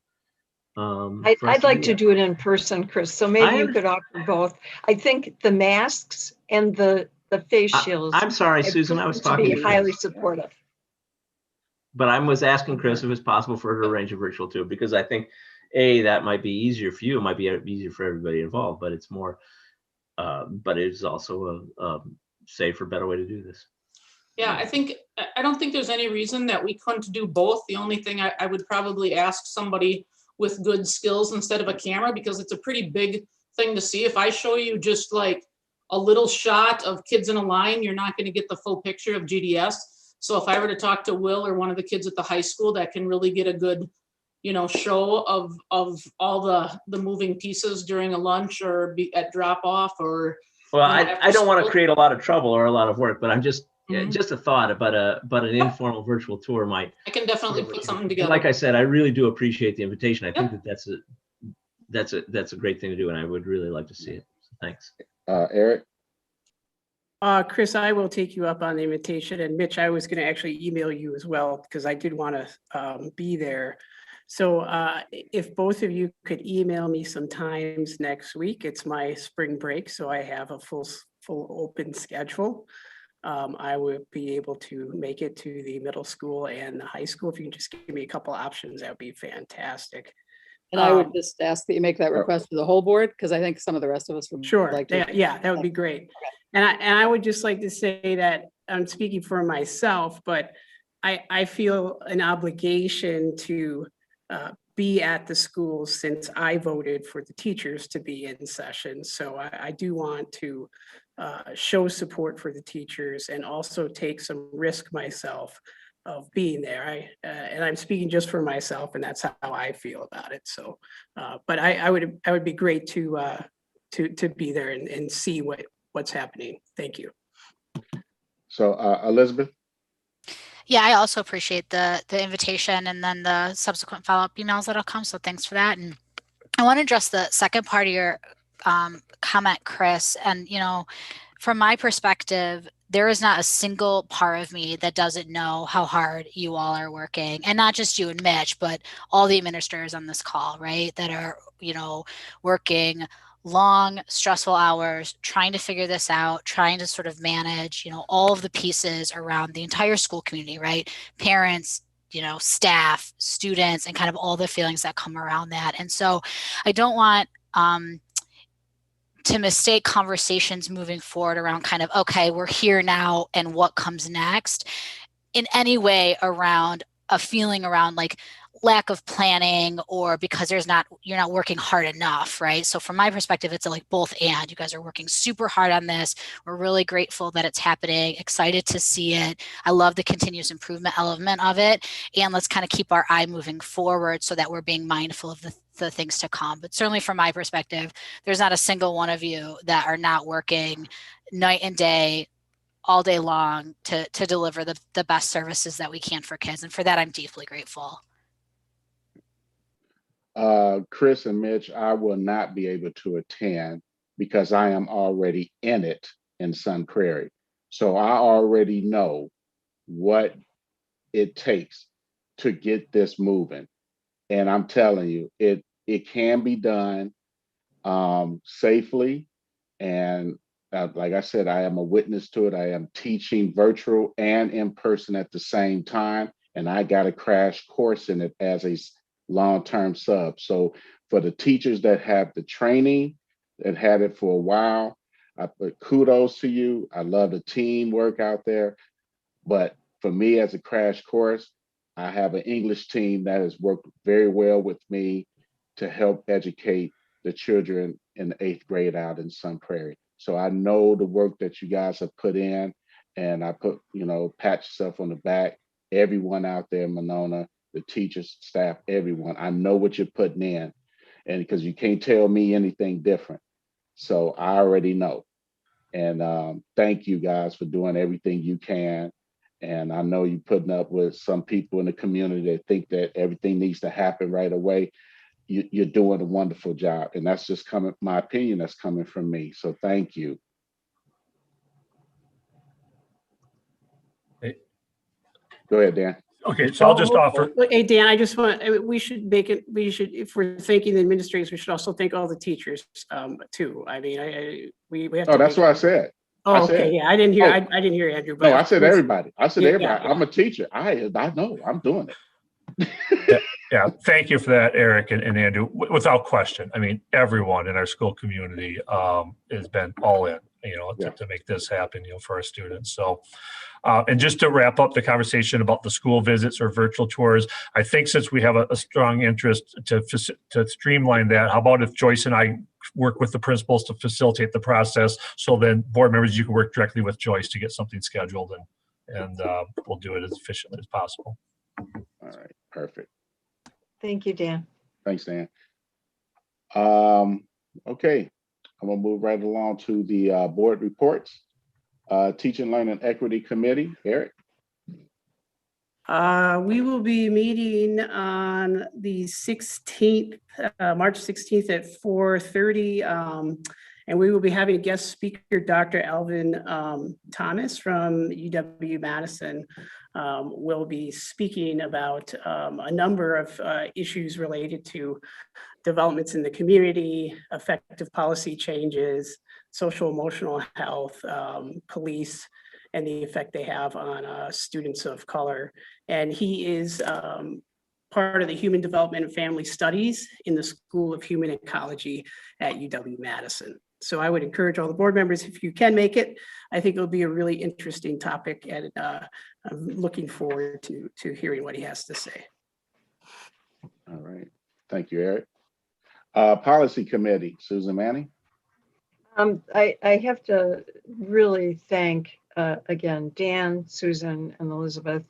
I'd like to do it in person, Chris. So maybe you could offer both. I think the masks and the face shields. I'm sorry, have Susan, I was proven to talking be to highly Chris. supportive. But I was asking Chris if it's possible for her to arrange a virtual tour, because I think, that might be easier for you. It might be easier for everybody involved, but it's more, but it's also a safer, better way to do this. Yeah, I don't think there's any reason that we couldn't do both. The only thing I would probably ask somebody with good skills instead of a camera, because it's a pretty big thing to see. If I show you just like a little shot of kids in a line, you're not going to get the full picture of GDS. So if I were to talk to Will or one of the kids at the high school, that can really get a good, show of all the moving pieces during a lunch or at drop off or. Well, I don't want to create a lot of trouble or a lot of work, but I'm just a thought, but an informal virtual tour might. I can definitely put something together. And like I said, I really do appreciate the invitation. I think that's a great thing to do, and I would really like to see it. So thanks. Eric? Chris, I will take you up on the invitation, and Mitch, I was going to actually email you as well because I did want to be there. So if both of you could email me some times next week, it's my spring break, so I have a full open schedule. I will be able to make it to the middle school and the high school. If you can just give me a couple options, that would be fantastic. And I would just ask that you make that request to the whole board, because I think some of the rest of us would like to. Yeah, that would be great. And I would just like to say that I'm speaking for myself, but I feel an obligation to be at the schools since I voted for the teachers to be in session. So I do want to show support for the teachers and also take some risk myself of being there. And I'm speaking just for myself, and that's how I feel about it. So, but I would be great to be there and see what's happening. Thank you. So Elizabeth? Yeah, I also appreciate the invitation and then the subsequent follow-up emails that'll come. So thanks for that. And I want to address the second part of your comment, Chris. And, from my perspective, there is not a single part of me that doesn't know how hard you all are working, and not just you and Mitch, but all the administrators on this call, right? That are, working long, stressful hours, trying to figure this out, trying to sort of manage, all of the pieces around the entire school community, right? Parents, staff, students, and kind of all the feelings that come around that. And so I don't want to mistake conversations moving forward around kind of, okay, we're here now and what comes next in any way around a feeling around like lack of planning or because you're not working hard enough, right? So from my perspective, it's like both and. You guys are working super hard on this. We're really grateful that it's happening, excited to see it. I love the continuous improvement element of it. And let's kind of keep our eye moving forward so that we're being mindful of the things to come. But certainly from my perspective, there's not a single one of you that are not working night and day, all day long to deliver the best services that we can for kids. And for that, I'm deeply grateful. Chris and Mitch, I will not be able to attend because I am already in it in Sun Prairie. So I already know what it takes to get this moving. And I'm telling you, it can be done safely. And like I said, I am a witness to it. I am teaching virtual and in person at the same time. And I got a crash course in it as a long-term sub. So for the teachers that have the training, that had it for a while, I put kudos to you. I love the teamwork out there. But for me as a crash course, I have an English team that has worked very well with me to help educate the children in the 8th grade out in Sun Prairie. So I know the work that you guys have put in, and I put, pat yourself on the back, everyone out there in Monona, the teachers, staff, everyone. I know what you're putting in, and because you can't tell me anything different. So I already know. And thank you guys for doing everything you can. And I know you're putting up with some people in the community that think that everything needs to happen right away. You're doing a wonderful job. And that's just my opinion, that's coming from me. So thank you. Go ahead, Dan. Okay, so I'll just offer. Hey, Dan, I just want, we should make it, if we're thanking the administrators, we should also thank all the teachers too. I mean, we have to. Oh, that's make what I it- said. Oh, I okay, said- yeah, I didn't hear, Oh. I didn't hear Andrew, but. No, I said everybody. I said Yeah, everybody. yeah. I'm a teacher. I know. I'm doing it. Yeah, thank you for that, Eric and Andrew. Without question, I mean, everyone in our school community has been all in, to make this happen, for our students. So, and just to wrap up the conversation about the school visits or virtual tours, I think since we have a strong interest to streamline that, how about if Joyce and I work with the principals to facilitate the process, so then board members, you can work directly with Joyce to get something scheduled, and we'll do it as efficiently as possible. All right, perfect. Thank you, Dan. Thanks, Dan. Okay, I'm gonna move right along to the board reports. Teaching, Learning, Equity Committee, Eric. We will be meeting on the 16th, March 16th at 4:30. And we will be having a guest speaker, Dr. Alvin Thomas from UW-Madison. Will be speaking about a number of issues related to developments in the community, effective policy changes, social emotional health, police, and the effect they have on students of color. And he is part of the Human Development and Family Studies in the School of Human Ecology at UW-Madison. So I would encourage all the board members, if you can make it, I think it'll be a really interesting topic, and I'm looking forward to hearing what he has to say. All right, thank you, Eric. Policy Committee, Susan Manning. I have to really thank, again, Dan, Susan, and Elizabeth.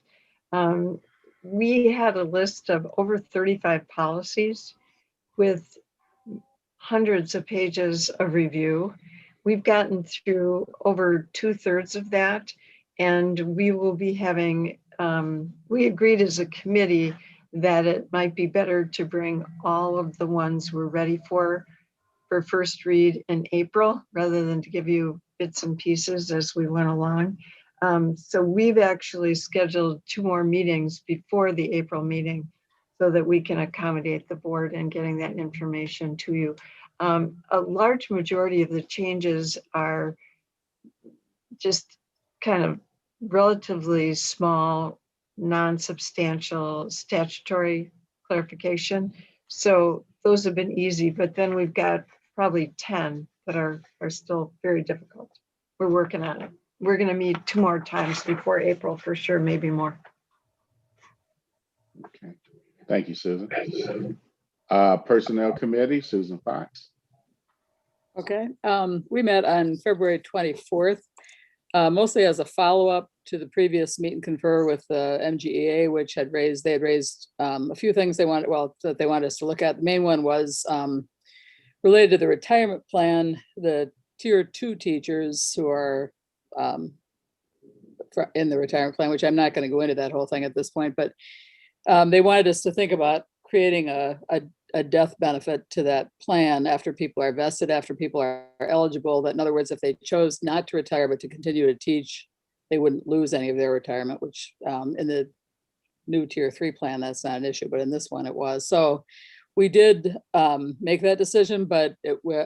We had a list of over 35 policies with hundreds of pages of review. We've gotten through over 2/3 of that, and we will be having, we agreed as a committee that it might be better to bring all of the ones we're ready for first read in April, rather than to give you bits and pieces as we went along. So we've actually scheduled 2 more meetings before the April meeting so that we can accommodate the board in getting that information to you. A large majority of the changes are just kind of relatively small, non-substantial statutory clarification. So those have been easy, but then we've got probably 10 that are still very difficult. We're working on it. We're going to meet 2 more times before April for sure, maybe more. Okay, thank you, Susan. Personnel Committee, Susan Fox. Okay, we met on February 24th, mostly as a follow-up to the previous meet and confer with the MGEA, which had raised, a few things that they wanted us to look at. The main one was related to the retirement plan. The tier 2 teachers who are in the retirement plan, which I'm not going to go into that whole thing at this point, but they wanted us to think about creating a death benefit to that plan after people are vested, after people are eligible. That in other words, if they chose not to retire but to continue to teach, they wouldn't lose any of their retirement, which in the new tier 3 plan, that's not an issue, but in this one it was. So we did make that decision, but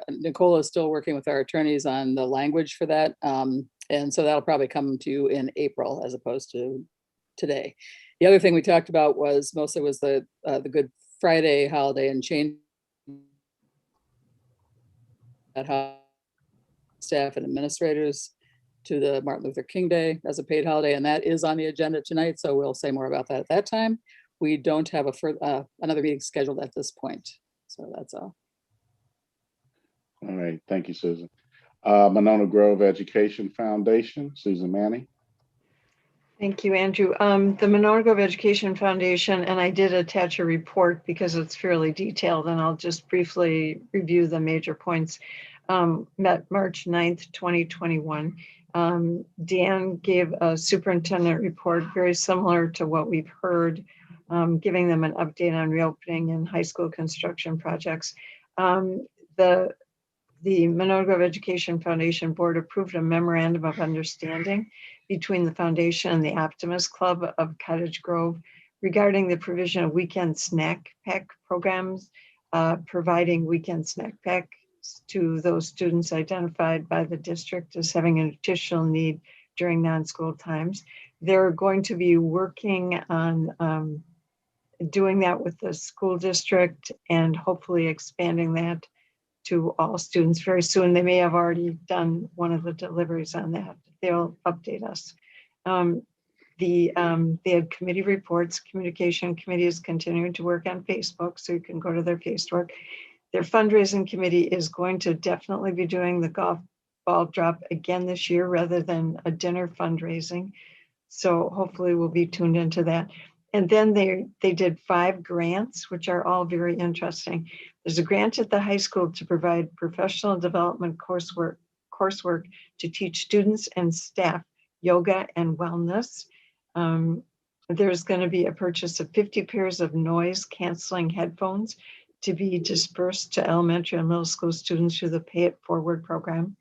Nicole is still working with our attorneys on the language for that. And so that'll probably come to you in April as opposed to today. The other thing we talked about was the Good Friday holiday and change that how staff and administrators to the Martin Luther King Day as a paid holiday, and that is on the agenda tonight. So we'll say more about that at that time. We don't have another meeting scheduled at this point. So that's all. All right, thank you, Susan. Monona Grove Education Foundation, Susan Manning. Thank you, Andrew. The Monona Grove Education Foundation, and I did attach a report because it's fairly detailed, and I'll just briefly review the major points. Met March 9th, 2021. Dan gave a superintendent report very similar to what we've heard, giving them an update on reopening and high school construction projects. The the Monona Grove Education Foundation Board approved a memorandum of understanding between the foundation and the Optimist Club of Cottage Grove regarding the provision of weekend snack pack programs, providing weekend snack packs to those students identified by the district as having an additional need during non-school times. They're going to be working on doing that with the school district and hopefully expanding that to all students very soon. They may have already done one of the deliveries on that. They'll update us. They had committee reports. Communication committee is continuing to work on Facebook, so you can go to their Facebook. Their fundraising committee is going to definitely be doing the golf ball drop again this year rather than a dinner fundraising. So hopefully we'll be tuned into that. And then they did 5 grants, which are all very interesting. There's a grant at the high school to provide professional development coursework to teach students and staff yoga and wellness. There's going to be a purchase of 50 pairs of noise canceling headphones to be dispersed to elementary and middle school students through the Pay It Forward program.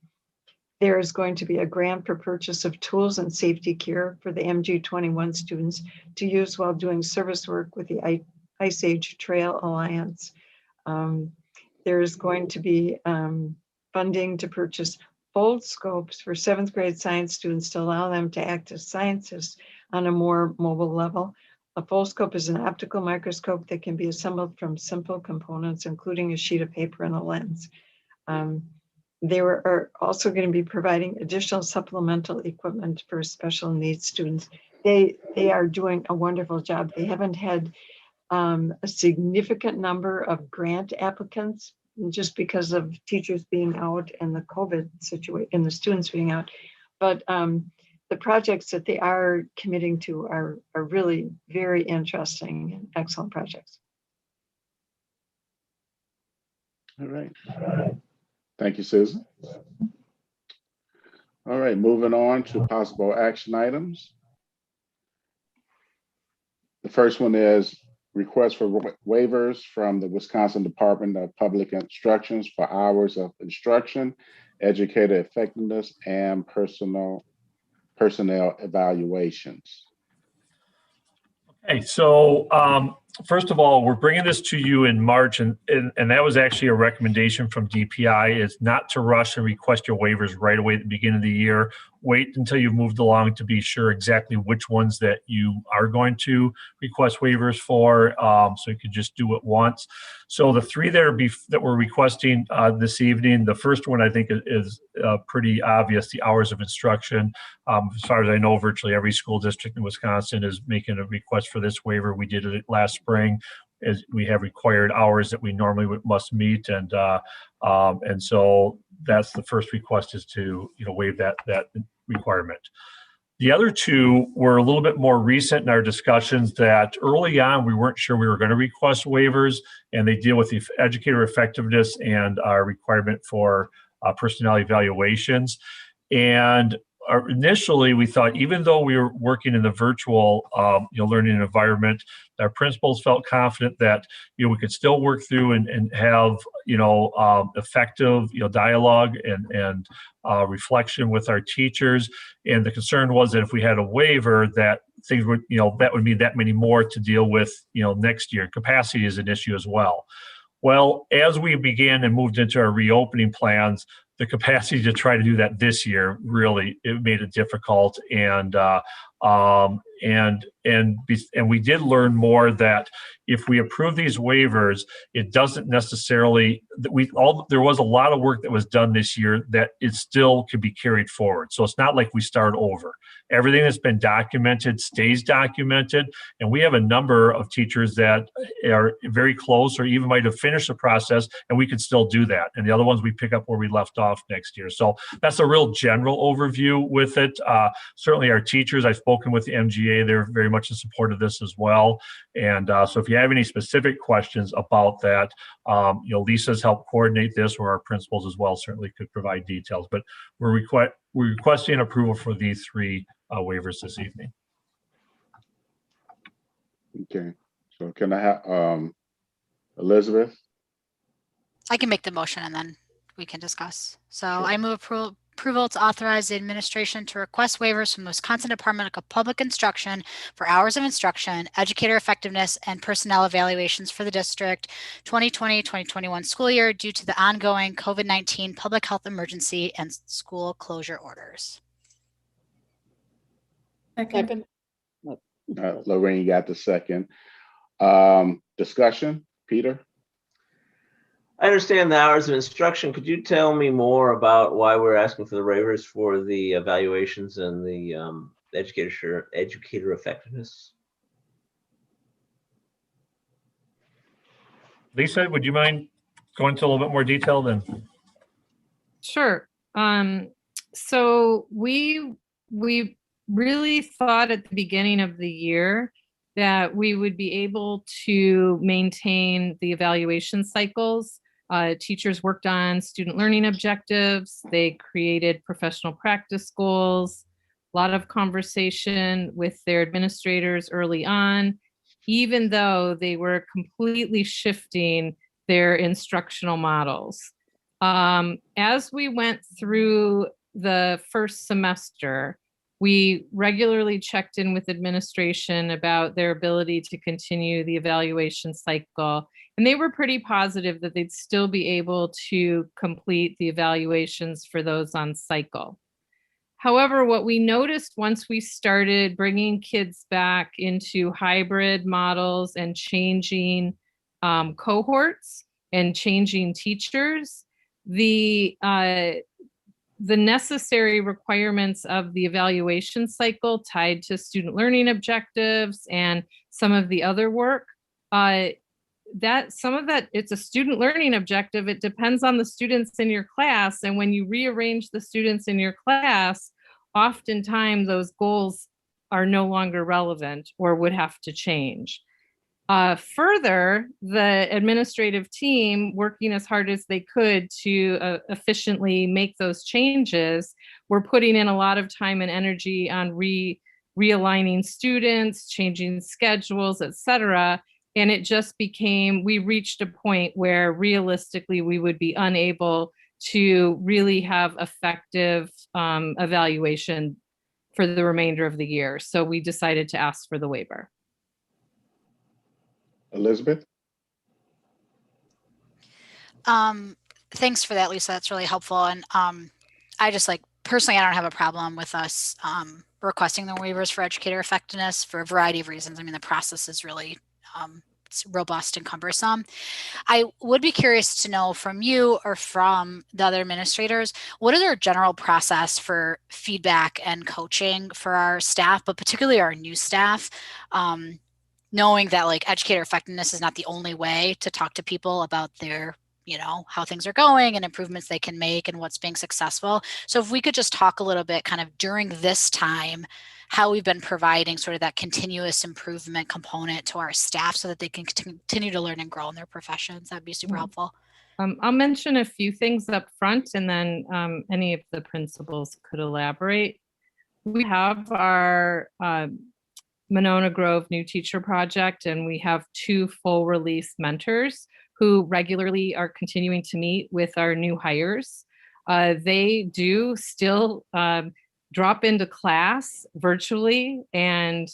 There is going to be a grant for purchase of tools and safety gear for the MG21 students to use while doing service work with the Ice Age Trail Alliance. There's going to be funding to purchase fold scopes for 7th grade science students to allow them to act as scientists on a more mobile level. A fold scope is an optical microscope that can be assembled from simple components, including a sheet of paper and a lens. They are also going to be providing additional supplemental equipment for special needs students. They are doing a wonderful job. They haven't had a significant number of grant applicants just because of teachers being out and the COVID situation and the students being out. But the projects that they are committing to are really very interesting and excellent projects. All right. Thank you, Susan. All right, moving on to possible action items. The first one is request for waivers from the Wisconsin Department of Public Instructions for hours of instruction, educator effectiveness, and personnel evaluations. Okay, so first of all, we're bringing this to you in March, and that was actually a recommendation from DPI, is not to rush and request your waivers right away at the beginning of the year. Wait until you've moved along to be sure exactly which ones that you are going to request waivers for, so you could just do it once. So the 3 that we're requesting this evening, the first one I think is pretty obvious, the hours of instruction. As far as I know, virtually every school district in Wisconsin is making a request for this waiver. We did it last spring, as we have required hours that we normally must meet, and so that's the first request, is to waive that requirement. The other 2 were a little bit more recent in our discussions, that early on we weren't sure we were going to request waivers, and they deal with the educator effectiveness and our requirement for personnel evaluations. And initially, we thought, even though we were working in the virtual learning environment, our principals felt confident that we could still work through and have effective dialogue and reflection with our teachers. And the concern was that if we had a waiver, that things would that would mean that many more to deal with next year. Capacity is an issue as well. Well, as we began and moved into our reopening plans, the capacity to try to do that this year really, it made it difficult, and we did learn more that if we approve these waivers, it doesn't necessarily there was a lot of work that was done this year that it still could be carried forward. So it's not like we start over. Everything that's been documented stays documented, and we have a number of teachers that are very close or even might have finished the process, and we could still do that. And the other ones we pick up where we left off next year. So that's a real general overview with it. Certainly our teachers, I've spoken with the MGA, they're very much in support of this as well. And so if you have any specific questions about that, Lisa's helped coordinate this, or our principals as well certainly could provide details. But we're requesting approval for these 3 waivers this evening. Okay, so can I have Elizabeth? I can make the motion and then we can discuss. So I move approval to authorize the administration to request waivers from the Wisconsin Department of Public Instruction for hours of instruction, educator effectiveness, and personnel evaluations for the district 2020-2021 school year due to the ongoing COVID-19 public health emergency and school closure orders. Second. Lorraine got the second. Discussion, Peter? I understand the hours of instruction. Could you tell me more about why we're asking for the waivers for the evaluations and the educator effectiveness? Lisa, would you mind going into a little bit more detail then? Sure. So we really thought at the beginning of the year that we would be able to maintain the evaluation cycles. Teachers worked on student learning objectives. They created professional practice goals, a lot of conversation with their administrators early on, even though they were completely shifting their instructional models. As we went through the first semester, we regularly checked in with administration about their ability to continue the evaluation cycle. And they were pretty positive that they'd still be able to complete the evaluations for those on cycle. However, what we noticed once we started bringing kids back into hybrid models and changing cohorts and changing teachers, the necessary requirements of the evaluation cycle tied to student learning objectives and some of the other work, that some of that, it's a student learning objective. It depends on the students in your class. And when you rearrange the students in your class, oftentimes those goals are no longer relevant or would have to change. Further, the administrative team, working as hard as they could to efficiently make those changes, were putting in a lot of time and energy on realigning students, changing schedules, et cetera. And it just became, we reached a point where realistically we would be unable to really have effective evaluation for the remainder of the year. So we decided to ask for the waiver. Elizabeth? Thanks for that, Lisa. That's really helpful. And I just personally, I don't have a problem with us requesting the waivers for educator effectiveness for a variety of reasons. I mean, the process is really it's robust and cumbersome. I would be curious to know from you or from the other administrators, what is their general process for feedback and coaching for our staff, but particularly our new staff? Knowing that educator effectiveness is not the only way to talk to people about their, how things are going and improvements they can make and what's being successful. So if we could just talk a little bit kind of during this time, how we've been providing sort of that continuous improvement component to our staff so that they can continue to learn and grow in their professions. That'd be super helpful. I'll mention a few things up front and then any of the principals could elaborate. We have our Monona Grove New Teacher Project, and we have 2 full release mentors who regularly are continuing to meet with our new hires. They do still drop into class virtually and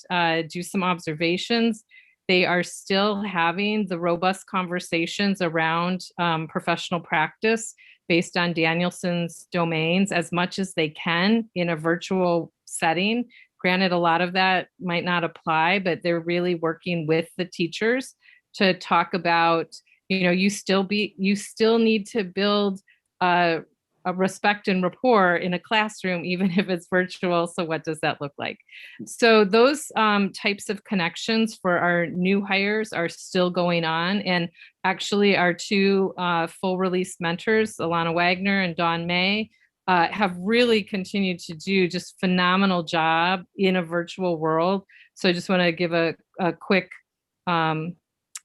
do some observations. They are still having the robust conversations around professional practice based on Danielson's domains as much as they can in a virtual setting. Granted, a lot of that might not apply, but they're really working with the teachers to talk about, you still need to build a respect and rapport in a classroom, even if it's virtual. So what does that look like? So those types of connections for our new hires are still going on. And actually our 2 full release mentors, Alana Wagner and Dawn May, have really continued to do just phenomenal job in a virtual world. So I just want to give a quick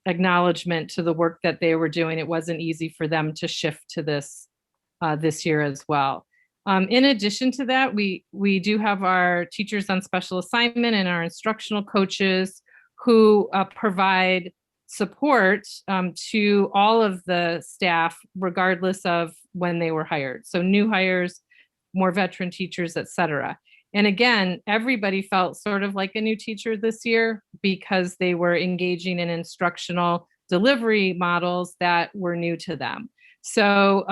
acknowledgement to the work that they were doing. It wasn't easy for them to shift to this year as well. In addition to that, we do have our teachers on special assignment and our instructional coaches who provide support to all of the staff, regardless of when they were hired. So new hires, more veteran teachers, et cetera. And again, everybody felt sort of like a new teacher this year because they were engaging in instructional delivery models that were new to them. So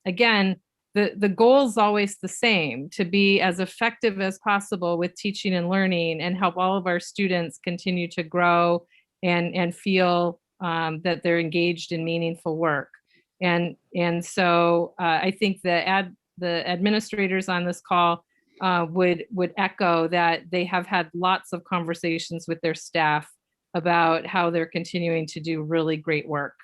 again, the goal is always the same, to be as effective as possible with teaching and learning and help all of our students continue to grow and feel that they're engaged in meaningful work. And so I think the administrators on this call would echo that they have had lots of conversations with their staff about how they're continuing to do really great work.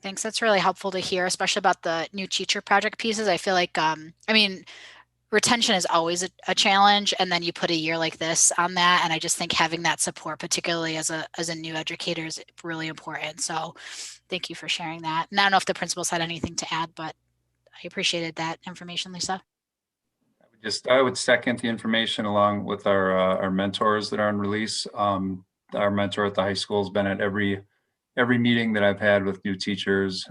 Thanks. That's really helpful to hear, especially about the new teacher project pieces. I feel like, I mean, retention is always a challenge, and then you put a year like this on that, and I just think having that support, particularly as a new educator, is really important. So thank you for sharing that. And I don't know if the principals had anything to add, but I appreciated that information, Lisa. I would second the information along with our mentors that are on release. Our mentor at the high school has been at every meeting that I've had with new teachers,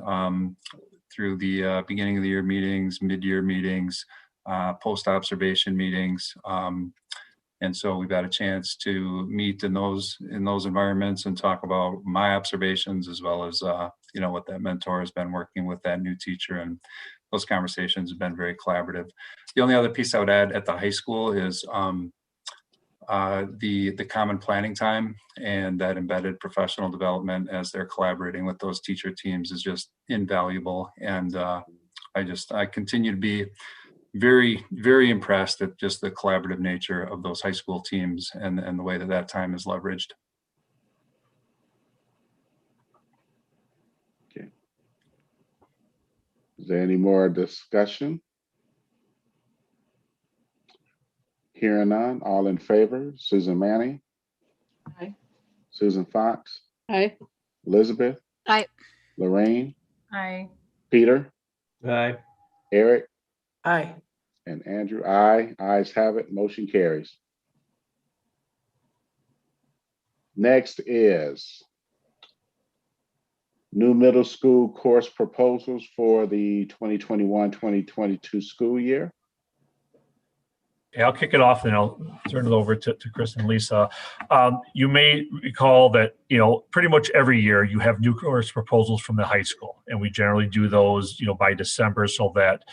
through the beginning of the year meetings, mid-year meetings, post-observation meetings. And so we've had a chance to meet in those environments and talk about my observations, as well as what that mentor has been working with that new teacher, and those conversations have been very collaborative. The only other piece I would add at the high school is the common planning time, and that embedded professional development as they're collaborating with those teacher teams is just invaluable. And I continue to be very, very impressed at just the collaborative nature of those high school teams and the way that time is leveraged. Okay. Is there any more discussion? Hearing none, all in favor? Susan Manning? Aye. Susan Fox? Aye. Elizabeth? Aye. Lorraine? Aye. Peter? Aye. Eric? Aye. And Andrew? Aye. Ayes have it. Motion carries. Next is new middle school course proposals for the 2021-2022 school year. Yeah, I'll kick it off and I'll turn it over to Chris and Lisa. You may recall that, pretty much every year you have new course proposals from the high school, and we generally do those, by December, so that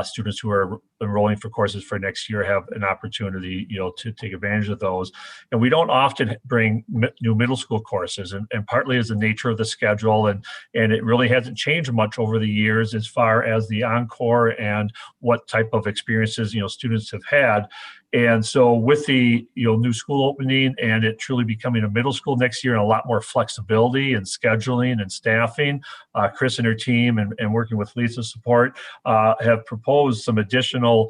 students who are enrolling for courses for next year have an opportunity, to take advantage of those. And we don't often bring new middle school courses, and partly is the nature of the schedule, and it really hasn't changed much over the years as far as the encore and what type of experiences, students have had. And so with the new school opening and it truly becoming a middle school next year and a lot more flexibility and scheduling and staffing, Chris and her team and working with Lisa's support have proposed some additional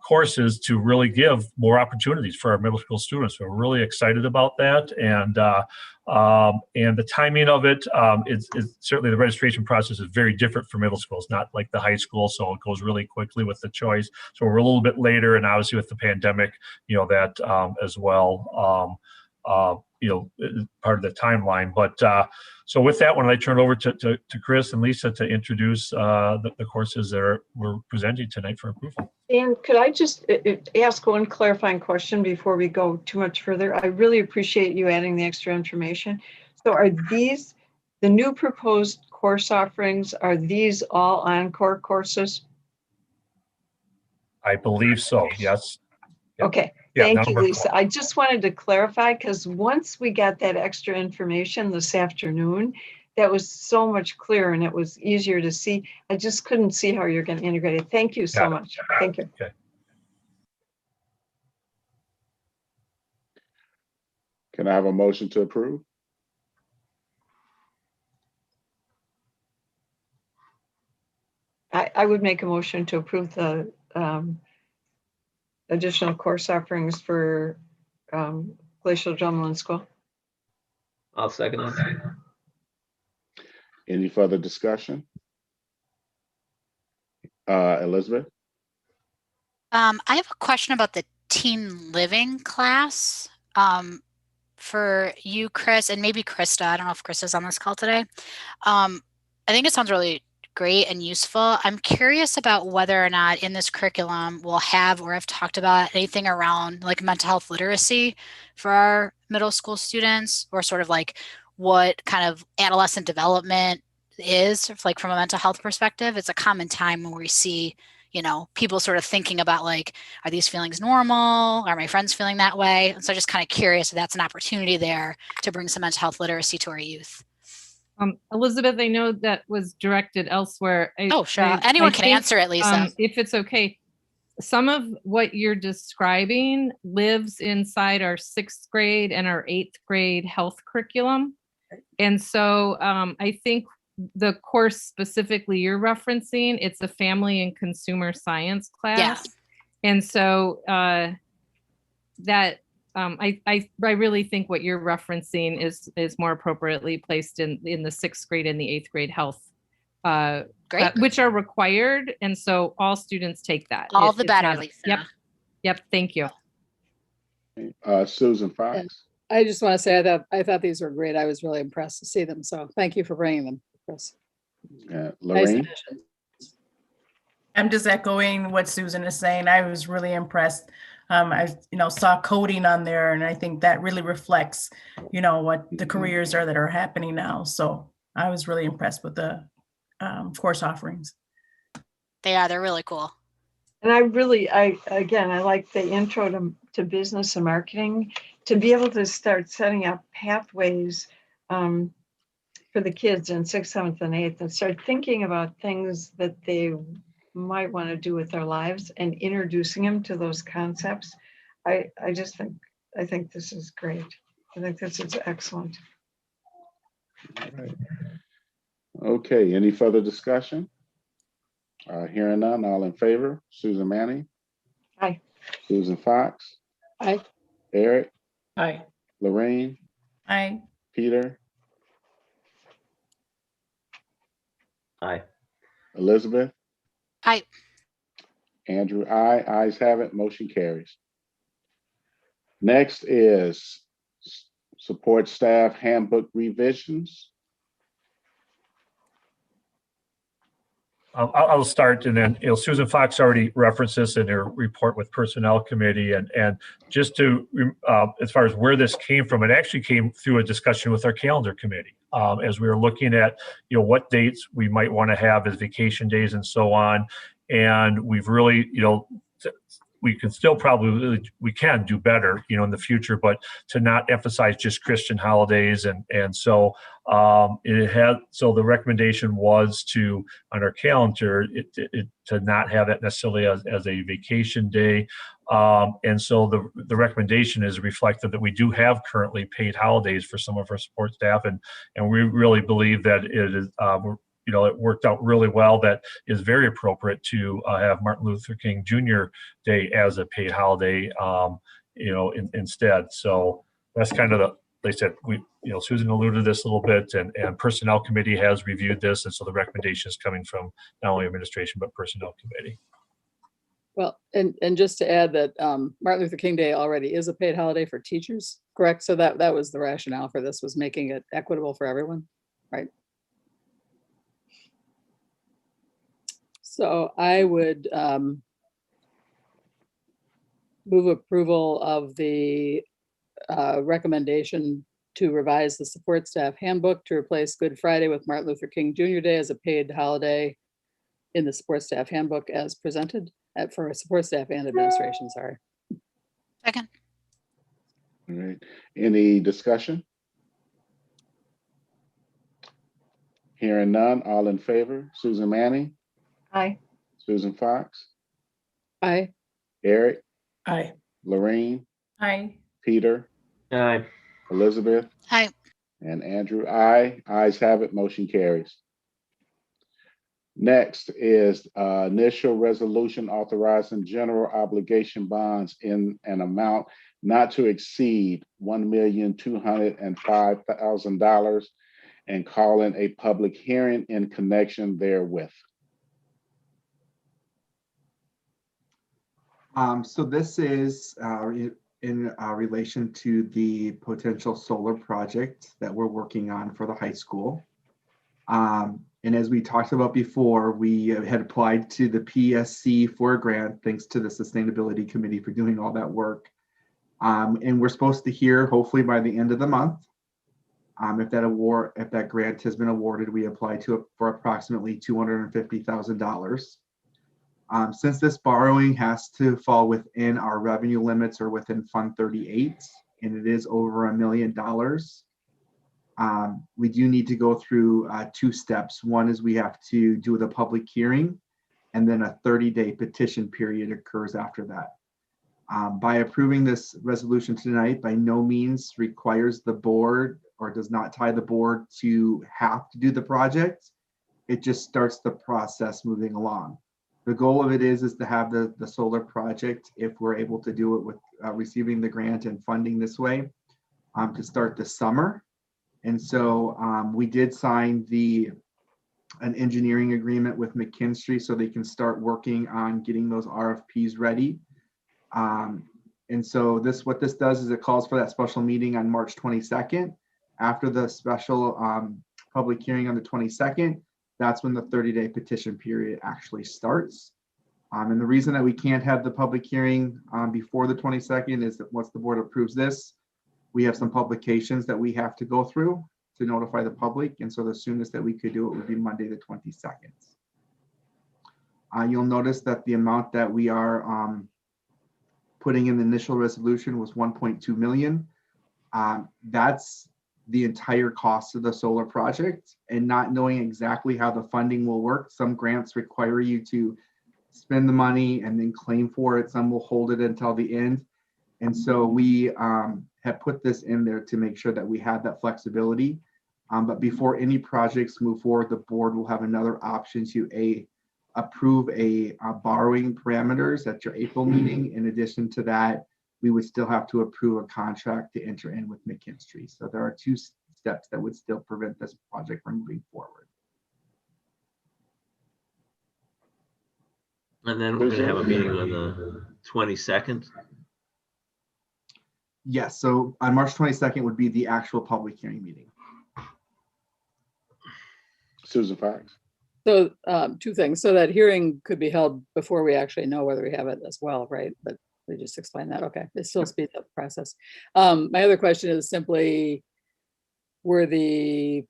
courses to really give more opportunities for our middle school students. We're really excited about that, and the timing of it is certainly, the registration process is very different for middle schools, not like the high school, so it goes really quickly with the choice. So we're a little bit later, and obviously with the pandemic, that as well. Part of the timeline. But so with that one, I turn it over to Chris and Lisa to introduce the courses that we're presenting tonight for approval. And could I just ask one clarifying question before we go too much further? I really appreciate you adding the extra information. So are these the new proposed course offerings? Are these all encore courses? I believe so, yes. Yep. Okay. Yeah, Thank you, Lisa. 4. I just wanted to clarify, because once we got that extra information this afternoon, that was so much clearer and it was easier to see. I just couldn't see how you're going to integrate it. Thank you so much. Thank you. Okay. Can I have a motion to approve? I would make a motion to approve the additional course offerings for Glacial Drumlin School. I'll second that. Any further discussion? Elizabeth? I have a question about the teen living class for you, Chris, and maybe Krista. I don't know if Krista's on this call today. I think it sounds really great and useful. I'm curious about whether or not in this curriculum we'll have or have talked about anything around like mental health literacy for our middle school students, or sort of like what kind of adolescent development is like from a mental health perspective. It's a common time when we see, people sort of thinking about like, are these feelings normal? Are my friends feeling that way? And so just kind of curious if that's an opportunity there to bring some mental health literacy to our youth. Elizabeth, I know that was directed elsewhere. Sure. Anyone can think, answer it, Lisa. If it's okay. Some of what you're describing lives inside our 6th grade and our 8th grade health curriculum. And so I think the course specifically you're referencing, it's a family and consumer science class. Yeah. And so that I really think what you're referencing is more appropriately placed in the 6th grade and the 8th grade health, which are required. And so all students take that. All the better, Lisa. Yep. Thank you. Susan Fox. I just want to say I thought these were great. I was really impressed to see them. So thank you for bringing them, Chris. Lorraine. Nice addition. I'm just echoing what Susan is saying. I was really impressed. I saw coding on there, and I think that really reflects, what the careers are that are happening now. So I was really impressed with the course offerings. They're really cool. And I like the intro to business and marketing, to be able to start setting up pathways for the kids in 6th, 7th, and 8th, and start thinking about things that they might want to do with their lives and introducing them to those concepts. I think this is great. I think this is excellent. All right. Okay, any further discussion? Hearing none, all in favor? Susan Manning? Aye. Susan Fox? Aye. Eric? Aye. Lorraine? Aye. Peter? Aye. Elizabeth? Aye. Andrew, aye. Ayes have it. Motion carries. Next is support staff handbook revisions. I'll start, and then Susan Fox already referenced this in her report with Personnel Committee, and just to as far as where this came from, it actually came through a discussion with our Calendar Committee as we were looking at what dates we might want to have as vacation days and so on, and we've really we can still we can do better in the future, but to not emphasize just Christian holidays, and so the recommendation was to, on our calendar, to not have that necessarily as a vacation day, and so the recommendation is reflective that we do have currently paid holidays for some of our support staff, and we really believe that it is it worked out really well. That is very appropriate to have Martin Luther King Jr. Day as a paid holiday, instead. So that's kind of they said, Susan alluded to this a little bit, and Personnel Committee has reviewed this, and so the recommendation is coming from not only administration but Personnel Committee. Well, and just to add that Martin Luther King Day already is a paid holiday for teachers, correct? So that was the rationale for this, was making it equitable for everyone, right? So I would move approval of the recommendation to revise the support staff handbook to replace Good Friday with Martin Luther King Jr. Day as a paid holiday in the support staff handbook as presented for support staff and administration, sorry. Second. All right. Any discussion? Hearing none, all in favor? Susan Manning? Aye. Susan Fox? Aye. Eric? Aye. Lorraine? Aye. Peter? Aye. Elizabeth? Aye. And Andrew, aye. Ayes have it. Motion carries. Next is initial resolution authorizing general obligation bonds in an amount not to exceed $1,205,000 and calling a public hearing in connection therewith. So this is in relation to the potential solar project that we're working on for the high school. And as we talked about before, we had applied to the PSC for a grant, thanks to the Sustainability Committee for doing all that work. And we're supposed to hear hopefully by the end of the month. If that grant has been awarded, we apply to it for approximately $250,000. Since this borrowing has to fall within our revenue limits or within Fund 38, and it is over $1 million, we do need to go through 2 steps. One is we have to do the public hearing, and then a 30-day petition period occurs after that. By approving this resolution tonight, by no means requires the board or does not tie the board to have to do the project. It just starts the process moving along. The goal of it is to have the solar project, if we're able to do it with receiving the grant and funding this way, to start this summer. And so we did sign an engineering agreement with McKinstry so they can start working on getting those RFPs ready. And so what this does is it calls for that special meeting on March 22nd. After the special public hearing on the 22nd, that's when the 30-day petition period actually starts. And the reason that we can't have the public hearing before the 22nd is that once the board approves this, we have some publications that we have to go through to notify the public. And so the soonest that we could do it would be Monday, the 22nd. You'll notice that the amount that we are putting in the initial resolution was 1.2 million. That's the entire cost of the solar project, and not knowing exactly how the funding will work. Some grants require you to spend the money and then claim for it. Some will hold it until the end. And so we have put this in there to make sure that we have that flexibility. But before any projects move forward, the board will have another option to approve borrowing parameters at your April meeting. In addition to that, we would still have to approve a contract to enter in with McKinstry. So there are 2 steps that would still prevent this project from moving forward. And then we're going to have a meeting on the 22nd. Yes, so on March 22nd would be the actual public hearing meeting. Susan Fox. So 2 things. So that hearing could be held before we actually know whether we have it as well, right? But we just explained that. Okay, it still speeds up the process. My other question is simply, were the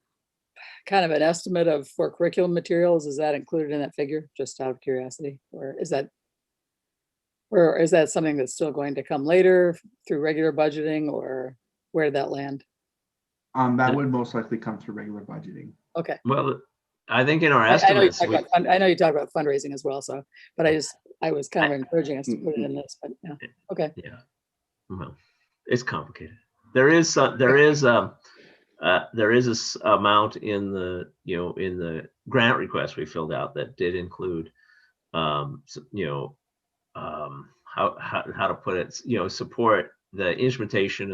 kind of an estimate for curriculum materials, is that included in that figure, just out of curiosity? Or is that something that's still going to come later through regular budgeting, or where did that land? That would most likely come through regular budgeting. Okay. Well, I think in our estimates, I know you talk about fundraising as well, so, but I was kind of encouraging us to put it in this, but yeah, okay. Yeah, well, it's complicated. There is a amount in the in the grant request we filled out that did include how to put it, support the instrumentation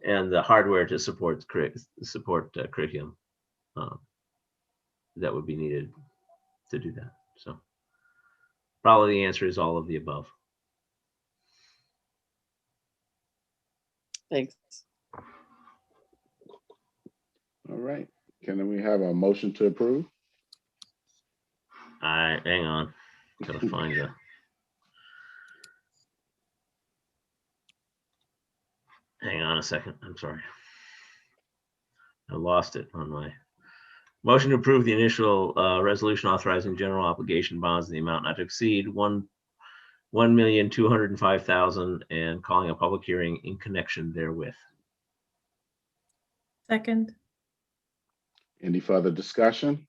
and the hardware to support curriculum that would be needed to do that. So probably the answer is all of the above. Thanks. All right. Can we have a motion to approve? Hang on. Gotta find the. Hang on a second. I'm sorry. I lost it on my motion to approve the initial resolution authorizing general obligation bonds in the amount not to exceed $1,205,000 and calling a public hearing in connection therewith. Second. Any further discussion?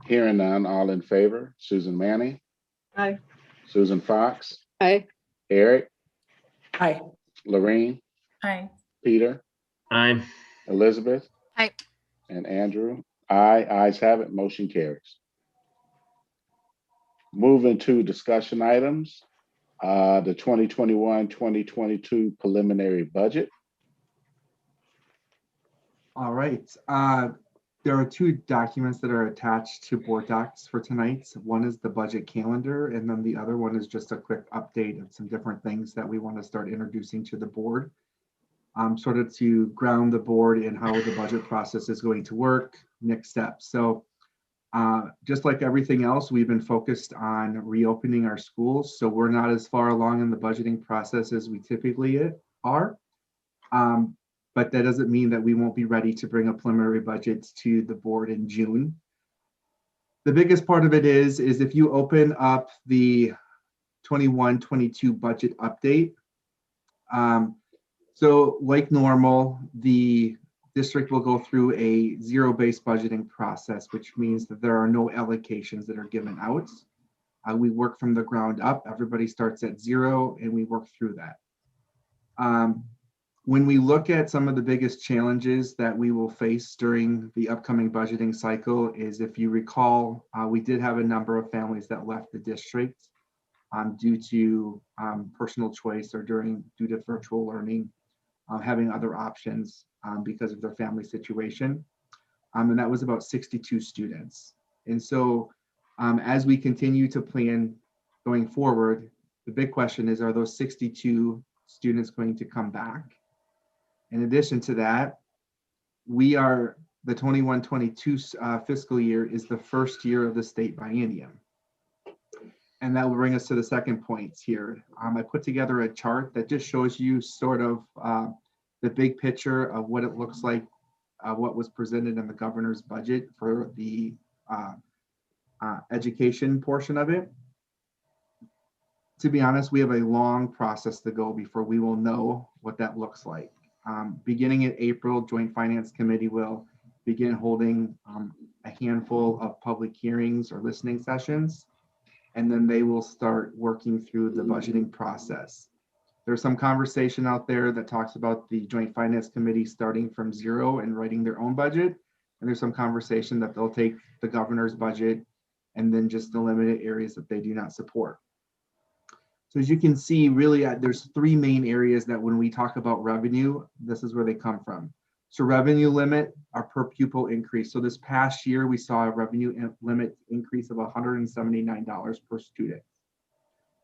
Hearing none, all in favor? Susan Manning? Aye. Susan Fox? Aye. Eric? Aye. Lorraine? Aye. Peter? Aye. Elizabeth? Aye. And Andrew? Aye. Ayes have it. Motion carries. Moving to discussion items, the 2021-2022 preliminary budget. All right. There are two documents that are attached to board docs for tonight. One is the budget calendar, and then the other one is just a quick update of some different things that we want to start introducing to the board, sort of to ground the board in how the budget process is going to work, next steps. So just like everything else, we've been focused on reopening our schools. So we're not as far along in the budgeting process as we typically are. But that doesn't mean that we won't be ready to bring a preliminary budget to the board in June. The biggest part of it is if you open up the 21-22 budget update. So like normal, the district will go through a zero-based budgeting process, which means that there are no allocations that are given out. We work from the ground up. Everybody starts at zero and we work through that. When we look at some of the biggest challenges that we will face during the upcoming budgeting cycle is, if you recall, we did have a number of families that left the district due to personal choice or due to virtual learning, having other options because of their family situation. And that was about 62 students. And so as we continue to plan going forward, the big question is, are those 62 students going to come back? In addition to that, the 21-22 fiscal year is the first year of the state biennium. And that will bring us to the second point here. I put together a chart that just shows you sort of the big picture of what it looks like, what was presented in the governor's budget for the education portion of it. To be honest, we have a long process to go before we will know what that looks like. Beginning in April, Joint Finance Committee will begin holding a handful of public hearings or listening sessions, and then they will start working through the budgeting process. There's some conversation out there that talks about the Joint Finance Committee starting from zero and writing their own budget. And there's some conversation that they'll take the governor's budget and then just eliminate areas that they do not support. So as you can see, really, there's three main areas that when we talk about revenue, this is where they come from. So revenue limit, our per pupil increase. So this past year, we saw a revenue limit increase of $179 per student.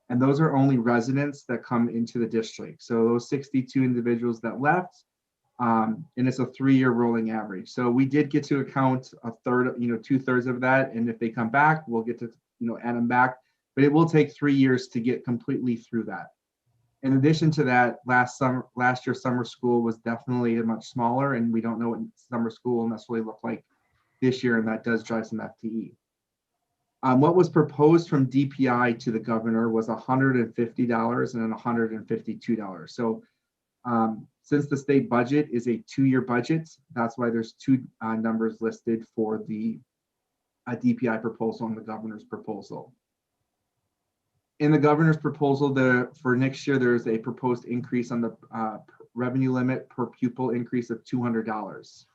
And those are only residents that come into the district. So those 62 individuals that left, and it's a 3-year rolling average. So we did get to account a third, 2/3 of that. And if they come back, we'll get to, add them back. But it will take 3 years to get completely through that. In addition to that, last year summer school was definitely much smaller, and we don't know what summer school will necessarily look like this year, and that does drive some FTE. What was proposed from DPI to the governor was $150 and then $152. So since the state budget is a 2-year budget, that's why there's two numbers listed for the DPI proposal and the governor's proposal. In the governor's proposal, for next year, there's a proposed increase on the revenue limit per pupil increase of $200.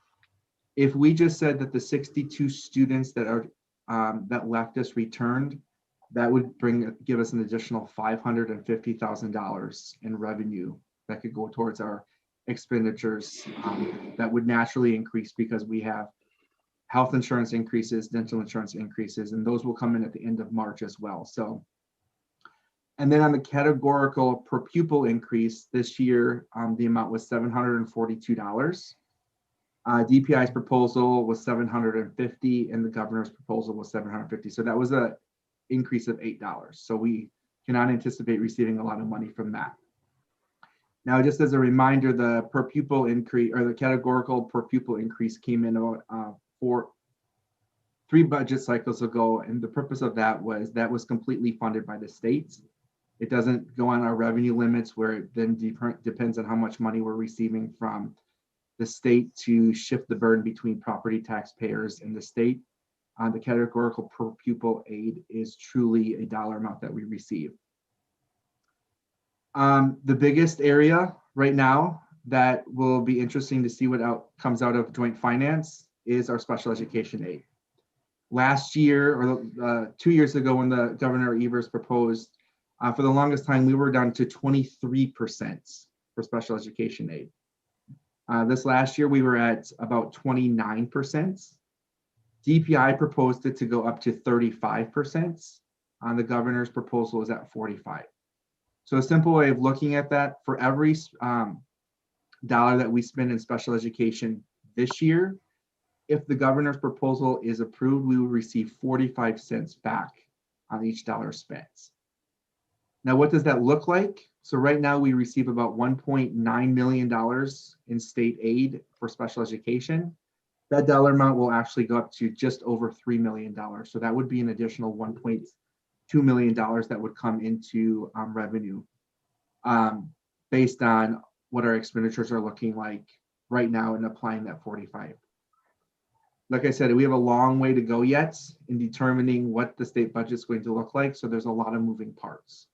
If we just said that the 62 students that are that left us returned, that would give us an additional $550,000 in revenue that could go towards our expenditures that would naturally increase because we have health insurance increases, dental insurance increases, and those will come in at the end of March as well. So. And then on the categorical per pupil increase this year, the amount was $742. DPI's proposal was $750 and the governor's proposal was $750. So that was an increase of $8. So we cannot anticipate receiving a lot of money from that. Now, just as a reminder, the per pupil increase or the categorical per pupil increase came in for 3 budget cycles ago. And the purpose of that was completely funded by the states. It doesn't go on our revenue limits where it then depends on how much money we're receiving from the state to shift the burden between property taxpayers and the state. The categorical per pupil aid is truly a dollar amount that we receive. The biggest area right now that will be interesting to see what comes out of joint finance is our special education aid. Last year, or 2 years ago when the Governor Evers proposed, for the longest time, we were down to 23% for special education aid. This last year, we were at about 29%. DPI proposed it to go up to 35%. The governor's proposal is at 45. So a simple way of looking at that, for every dollar that we spend in special education this year, if the governor's proposal is approved, we will receive 45 cents back on each dollar spent. Now, what does that look like? So right now we receive about $1.9 million in state aid for special education. That dollar amount will actually go up to just over $3 million. So that would be an additional $1.2 million that would come into revenue based on what our expenditures are looking like right now and applying that 45. Like I said, we have a long way to go yet in determining what the state budget is going to look like. So there's a lot of moving parts.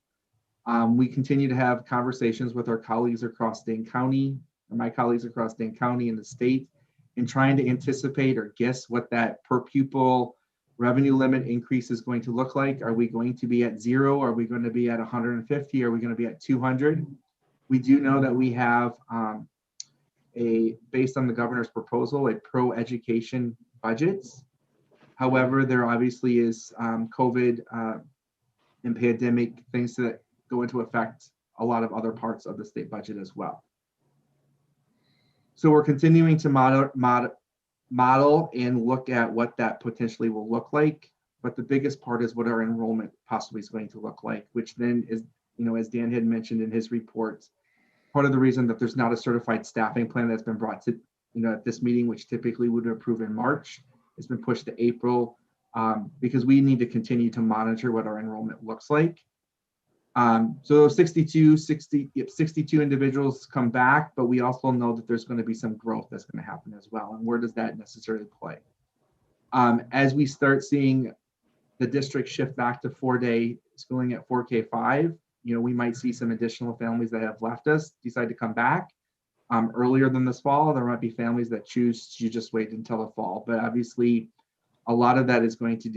We continue to have conversations with our colleagues across Dane County, or my colleagues across Dane County and the state, in trying to anticipate or guess what that per pupil revenue limit increase is going to look like. Are we going to be at 0? Are we going to be at 150? Are we going to be at 200? We do know that we have based on the governor's proposal, a pro-education budget. However, there obviously is COVID and pandemic things that go into effect a lot of other parts of the state budget as well. So we're continuing to model and look at what that potentially will look like. But the biggest part is what our enrollment possibly is going to look like, which then is, as Dan had mentioned in his report, part of the reason that there's not a certified staffing plan that's been brought to, at this meeting, which typically would approve in March, it's been pushed to April because we need to continue to monitor what our enrollment looks like. So those 62 individuals come back, but we also know that there's going to be some growth that's going to happen as well. And where does that necessarily play? As we start seeing the district shift back to 4-day schooling at 4K5, we might see some additional families that have left us decide to come back earlier than this fall. There might be families that choose to just wait until the fall, but obviously a lot of that is going to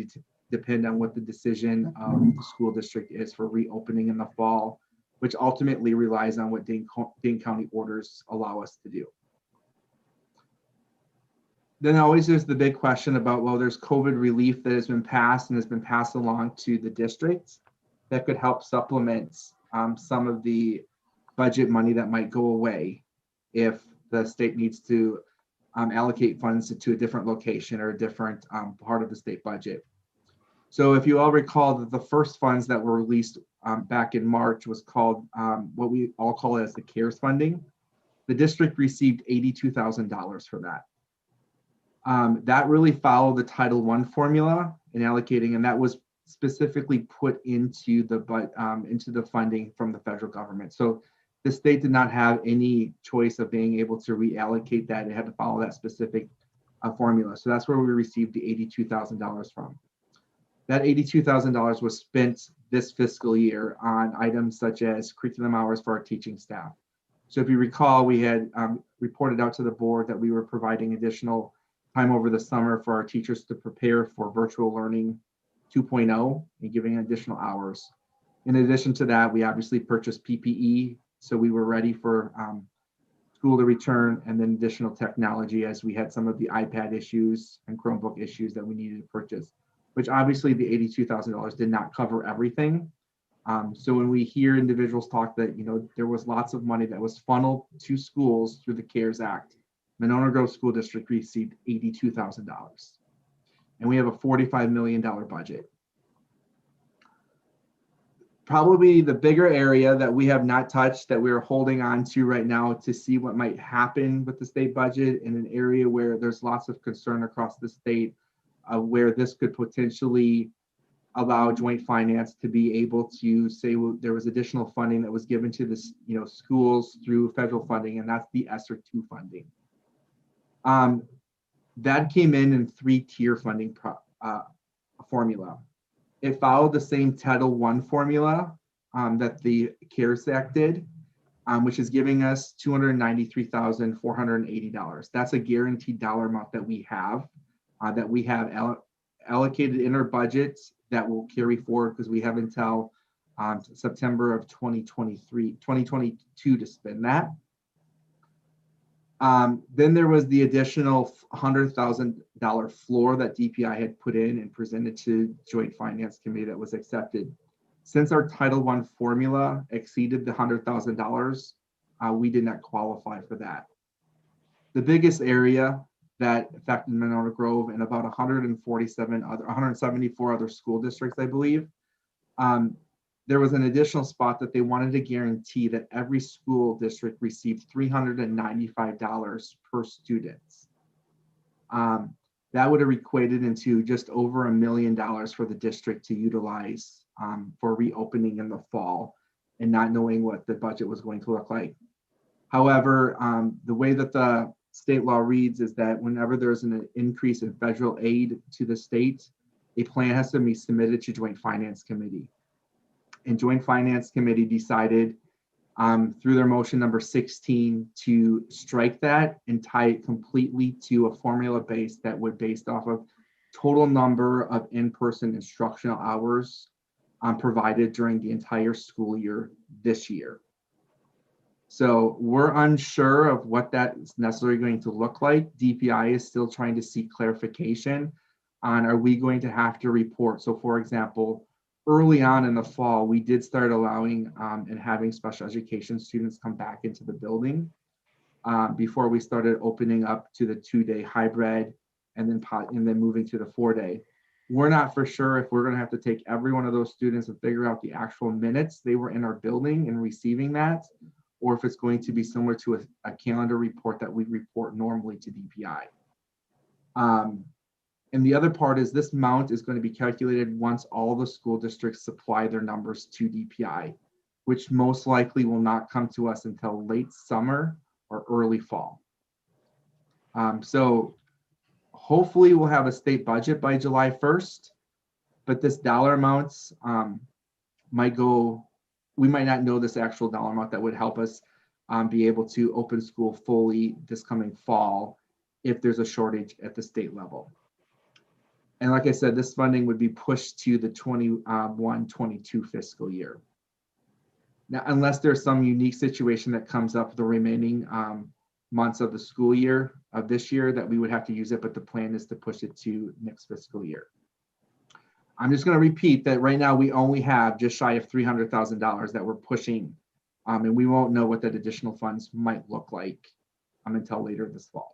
depend on what the decision of the school district is for reopening in the fall, which ultimately relies on what Dane County orders allow us to do. Then always there's the big question about, well, there's COVID relief that has been passed and has been passed along to the districts that could help supplement some of the budget money that might go away if the state needs to allocate funds to a different location or a different part of the state budget. So if you all recall that the first funds that were released back in March was called what we all call it as the CARES funding. The district received $82,000 for that. That really followed the Title I formula in allocating, and that was specifically put into the funding from the federal government. So the state did not have any choice of being able to reallocate that. It had to follow that specific formula. So that's where we received the $82,000 from. That $82,000 was spent this fiscal year on items such as curriculum hours for our teaching staff. So if you recall, we had reported out to the board that we were providing additional time over the summer for our teachers to prepare for virtual learning 2.0 and giving additional hours. In addition to that, we obviously purchased PPE, so we were ready for school to return, and then additional technology as we had some of the iPad issues and Chromebook issues that we needed to purchase, which obviously the $82,000 did not cover everything. So when we hear individuals talk that, there was lots of money that was funneled to schools through the CARES Act, Monona Grove School District received $82,000. And we have a $45 million budget. Probably the bigger area that we have not touched that we're holding on to right now to see what might happen with the state budget in an area where there's lots of concern across the state where this could potentially allow joint finance to be able to say, well, there was additional funding that was given to this, schools through federal funding, and that's the ESSER II funding. That came in 3-tier funding formula. It followed the same Title I formula that the CARES Act did, which is giving us $293,480. That's a guaranteed dollar amount that we have allocated in our budgets that will carry forward because we have until September of 2022 to spend that. Then there was the additional $100,000 floor that DPI had put in and presented to Joint Finance Committee that was accepted. Since our Title I formula exceeded the $100,000, we did not qualify for that. The biggest area that affected Monona Grove and about 174 other school districts, I believe, there was an additional spot that they wanted to guarantee that every school district received $395 per student. That would have equated into just over $1 million for the district to utilize for reopening in the fall and not knowing what the budget was going to look like. However, the way that the state law reads is that whenever there's an increase in federal aid to the state, a plan has to be submitted to Joint Finance Committee. And Joint Finance Committee decided through their motion number 16 to strike that and tie it completely to a formula base that would based off of total number of in-person instructional hours provided during the entire school year this year. So we're unsure of what that is necessarily going to look like. DPI is still trying to seek clarification on, are we going to have to report? So for example, early on in the fall, we did start allowing and having special education students come back into the building before we started opening up to the 2-day hybrid and then moving to the 4-day. We're not for sure if we're going to have to take every one of those students and figure out the actual minutes they were in our building and receiving that, or if it's going to be similar to a calendar report that we report normally to DPI. And the other part is this amount is going to be calculated once all the school districts supply their numbers to DPI, which most likely will not come to us until late summer or early fall. So hopefully we'll have a state budget by July 1st, but this dollar amounts might go, we might not know this actual dollar amount that would help us be able to open school fully this coming fall if there's a shortage at the state level. And like I said, this funding would be pushed to the 21-22 fiscal year. Now, unless there's some unique situation that comes up the remaining months of the school year of this year that we would have to use it, but the plan is to push it to next fiscal year. I'm just going to repeat that right now we only have just shy of $300,000 that we're pushing, and we won't know what that additional funds might look like until later this fall.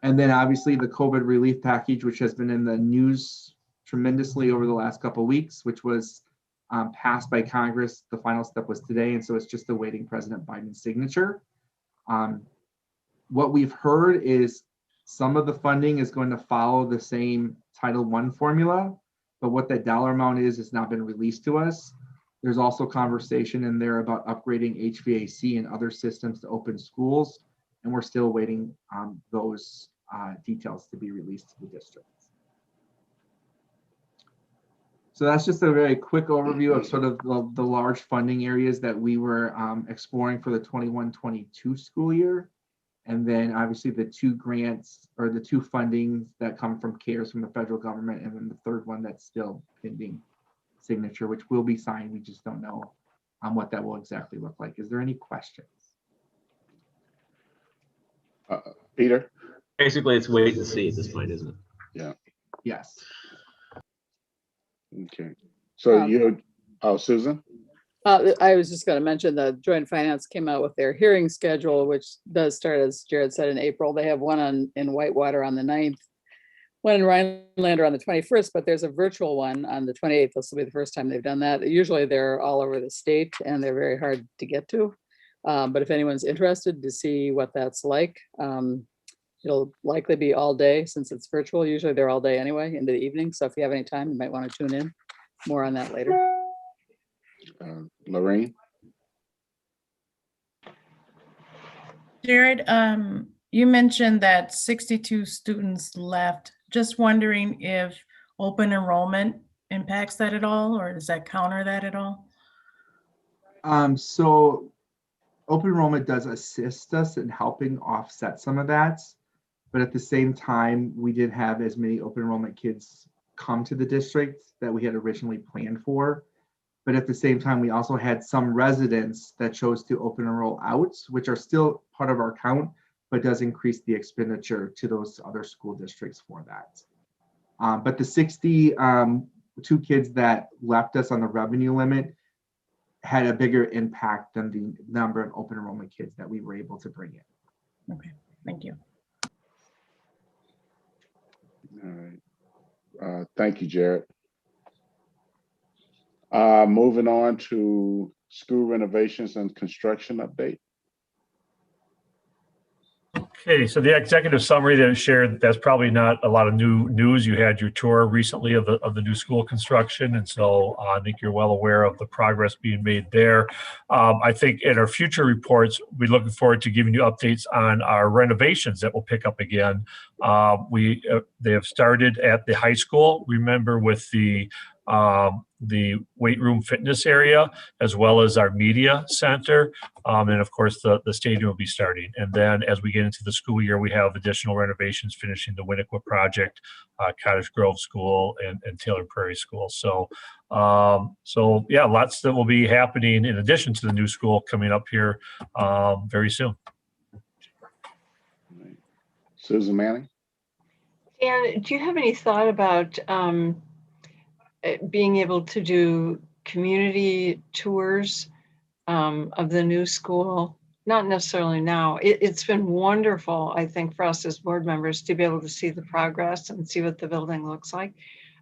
And then obviously the COVID relief package, which has been in the news tremendously over the last couple of weeks, which was passed by Congress. The final step was today, and so it's just awaiting President Biden's signature. What we've heard is some of the funding is going to follow the same Title I formula, but what that dollar amount is has not been released to us. There's also conversation in there about upgrading HVAC and other systems to open schools, and we're still waiting those details to be released to the districts. So that's just a very quick overview of sort of the large funding areas that we were exploring for the 21-22 school year. And then obviously the 2 grants or the 2 fundings that come from CARES from the federal government. And then the third one that's still pending signature, which will be signed. We just don't know what that will exactly look like. Is there any questions? Peter? Basically, it's wait and see at this point, isn't it? Yeah. Yes. Okay. So Susan? I was just going to mention the Joint Finance came out with their hearing schedule, which does start, as Jared said, in April. They have one in Whitewater on the 9th, one in Rhinelander on the 21st, but there's a virtual one on the 28th. This will be the first time they've done that. Usually they're all over the state and they're very hard to get to. But if anyone's interested to see what that's like, it'll likely be all day since it's virtual. Usually they're all day anyway, into the evening. So if you have any time, you might want to tune in. More on that later. Lorraine? Jared, you mentioned that 62 students left. Just wondering if open enrollment impacts that at all, or does that counter that at all? So open enrollment does assist us in helping offset some of that. But at the same time, we didn't have as many open enrollment kids come to the district that we had originally planned for. But at the same time, we also had some residents that chose to open enroll out, which are still part of our count, but does increase the expenditure to those other school districts for that. But the 62 kids that left us on the revenue limit had a bigger impact than the number of open enrollment kids that we were able to bring in. Okay, thank you. All right. Thank you, Jared. Moving on to school renovations and construction update. Okay, so the executive summary that I shared, that's probably not a lot of new news. You had your tour recently of the new school construction, and so I think you're well aware of the progress being made there. I think in our future reports, we're looking forward to giving you updates on our renovations that will pick up again. They have started at the high school. Remember, with the weight room fitness area, as well as our media center. And of course, the stadium will be starting. And then as we get into the school year, we have additional renovations finishing the Winnequa project, Cottage Grove School, and Taylor Prairie School. So yeah, lots that will be happening in addition to the new school coming up here very soon. Susan Manning. Dan, do you have any thought about being able to do community tours of the new school? Not necessarily now. It's been wonderful, I think, for us as board members to be able to see the progress and see what the building looks like.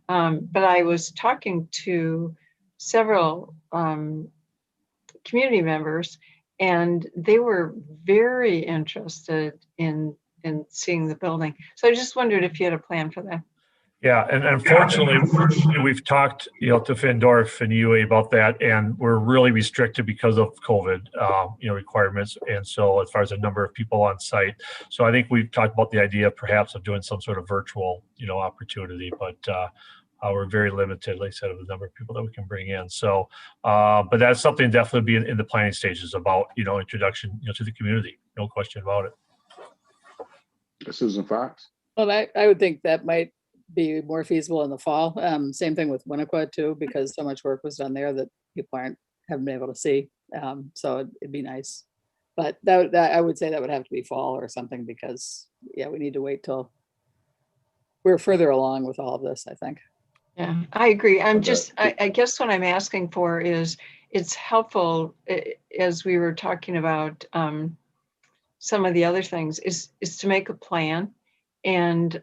But I was talking to several community members, and they were very interested in seeing the building. So I just wondered if you had a plan for that. Yeah, and unfortunately, we've talked, to Findorf and UA about that, and we're really restricted because of COVID, requirements. And so, as far as the number of people on site, so I think we've talked about the idea, perhaps, of doing some sort of virtual, opportunity, but we're very limited, like I said, of the number of people that we can bring in. So, but that's something definitely be in the planning stages about, introduction, to the community. No question about it. Susan Fox. Well, I would think that might be more feasible in the fall. Same thing with Winnequa too, because so much work was done there that people haven't been able to see. So it'd be nice, but that I would say that would have to be fall or something, because yeah, we need to wait till we're further along with all of this, I think. Yeah, I agree. I guess what I'm asking for is, it's helpful as we were talking about some of the other things, is to make a plan and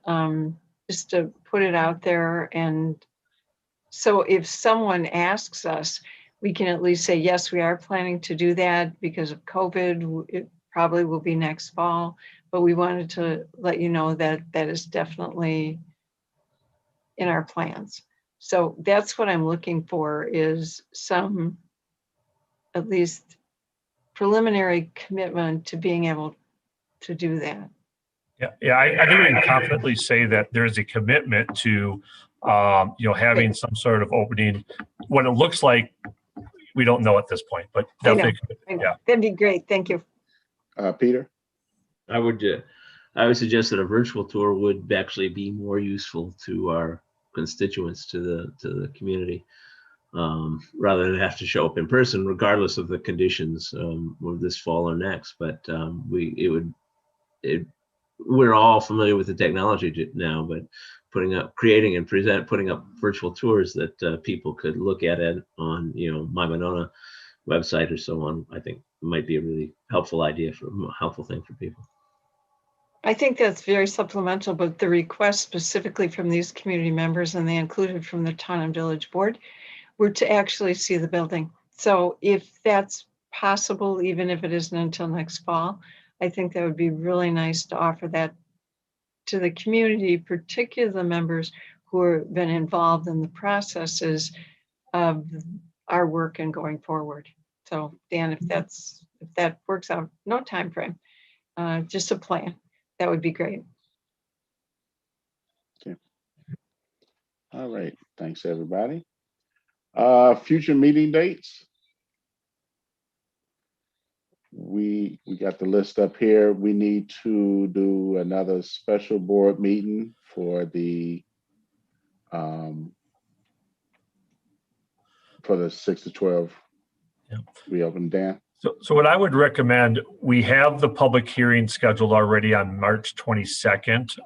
just to put it out there. And so if someone asks us, we can at least say, yes, we are planning to do that because of COVID. It probably will be next fall, but we wanted to let you know that that is definitely in our plans. So that's what I'm looking for, is some at least preliminary commitment to being able to do that. Yeah, I think we can confidently say that there's a commitment to, having some sort of opening. What it looks like, we don't know at this point, but definitely, yeah. That'd be great. Thank you. Peter? I would suggest that a virtual tour would actually be more useful to our constituents, to the community, rather than have to show up in person, regardless of the conditions this fall or next. But we're all familiar with the technology now, but putting up virtual tours that people could look at it on, My Monona website or so on, I think might be a really helpful thing for people. I think that's very supplemental, but the request specifically from these community members, and they included from the Town and Village Board, were to actually see the building. So if that's possible, even if it isn't until next fall, I think that would be really nice to offer that to the community, particularly the members who have been involved in the processes of our work and going forward. So Dan, if that works out, no time frame, just a plan, that would be great. Okay. All right. Thanks, everybody. Future meeting dates. We got the list up here. We need to do another special board meeting for the 6 to 12 reopen. Dan? So what I would recommend, we have the public hearing scheduled already on March 22nd.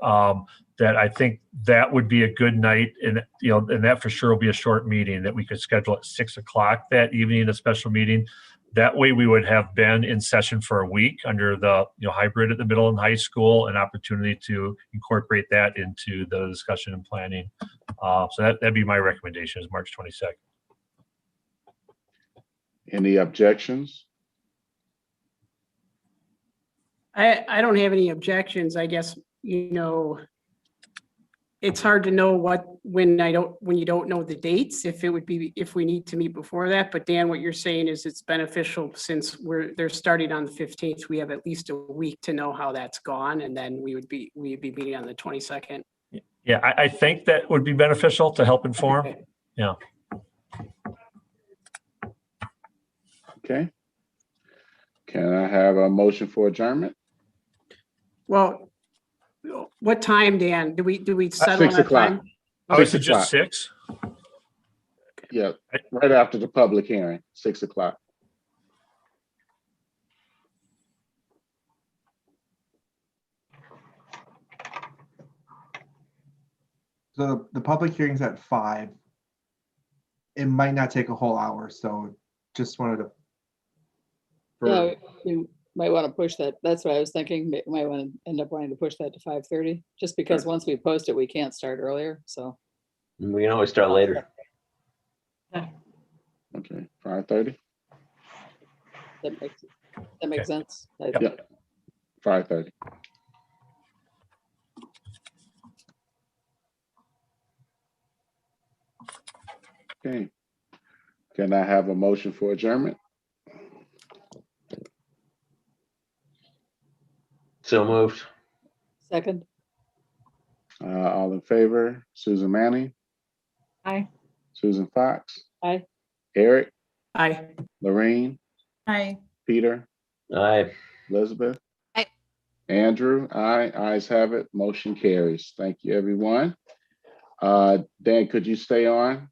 That I think that would be a good night, and and that for sure will be a short meeting that we could schedule at 6 o'clock that evening, a special meeting. That way we would have been in session for a week under the hybrid at the middle and high school, an opportunity to incorporate that into the discussion and planning. So that'd be my recommendation, is March 22nd. Any objections? I don't have any objections. I guess, it's hard to know when you don't know the dates, if we need to meet before that. But Dan, what you're saying is it's beneficial since they're starting on the 15th. We have at least a week to know how that's gone, and then we'd be meeting on the 22nd. Yeah, I think that would be beneficial to help inform. Okay. Yeah. Okay. Can I have a motion for adjournment? Well, what time, Dan? Do we settle 6 on a o'clock. time? I would suggest 6. Yeah, right after the public hearing, 6 o'clock. So the public hearing's at 5. It might not take a whole hour, so just wanted to. Yeah, you might want to push that. That's what I was thinking. Might want to end up wanting to push that to 5:30, just because once we post it, we can't start earlier. So We can always start later. Okay, 5:30? that makes sense. Yep, 5:30. Okay. Can I have a motion for adjournment? So moved. Second. All in favor? Susan Manning, Aye. Susan Fox, Aye. Eric, Aye. Lorraine, Hi. Peter, Aye. Elizabeth. Aye. Andrew, aye. Ayes have it. Motion carries. Thank you, everyone. Dan, could you stay on?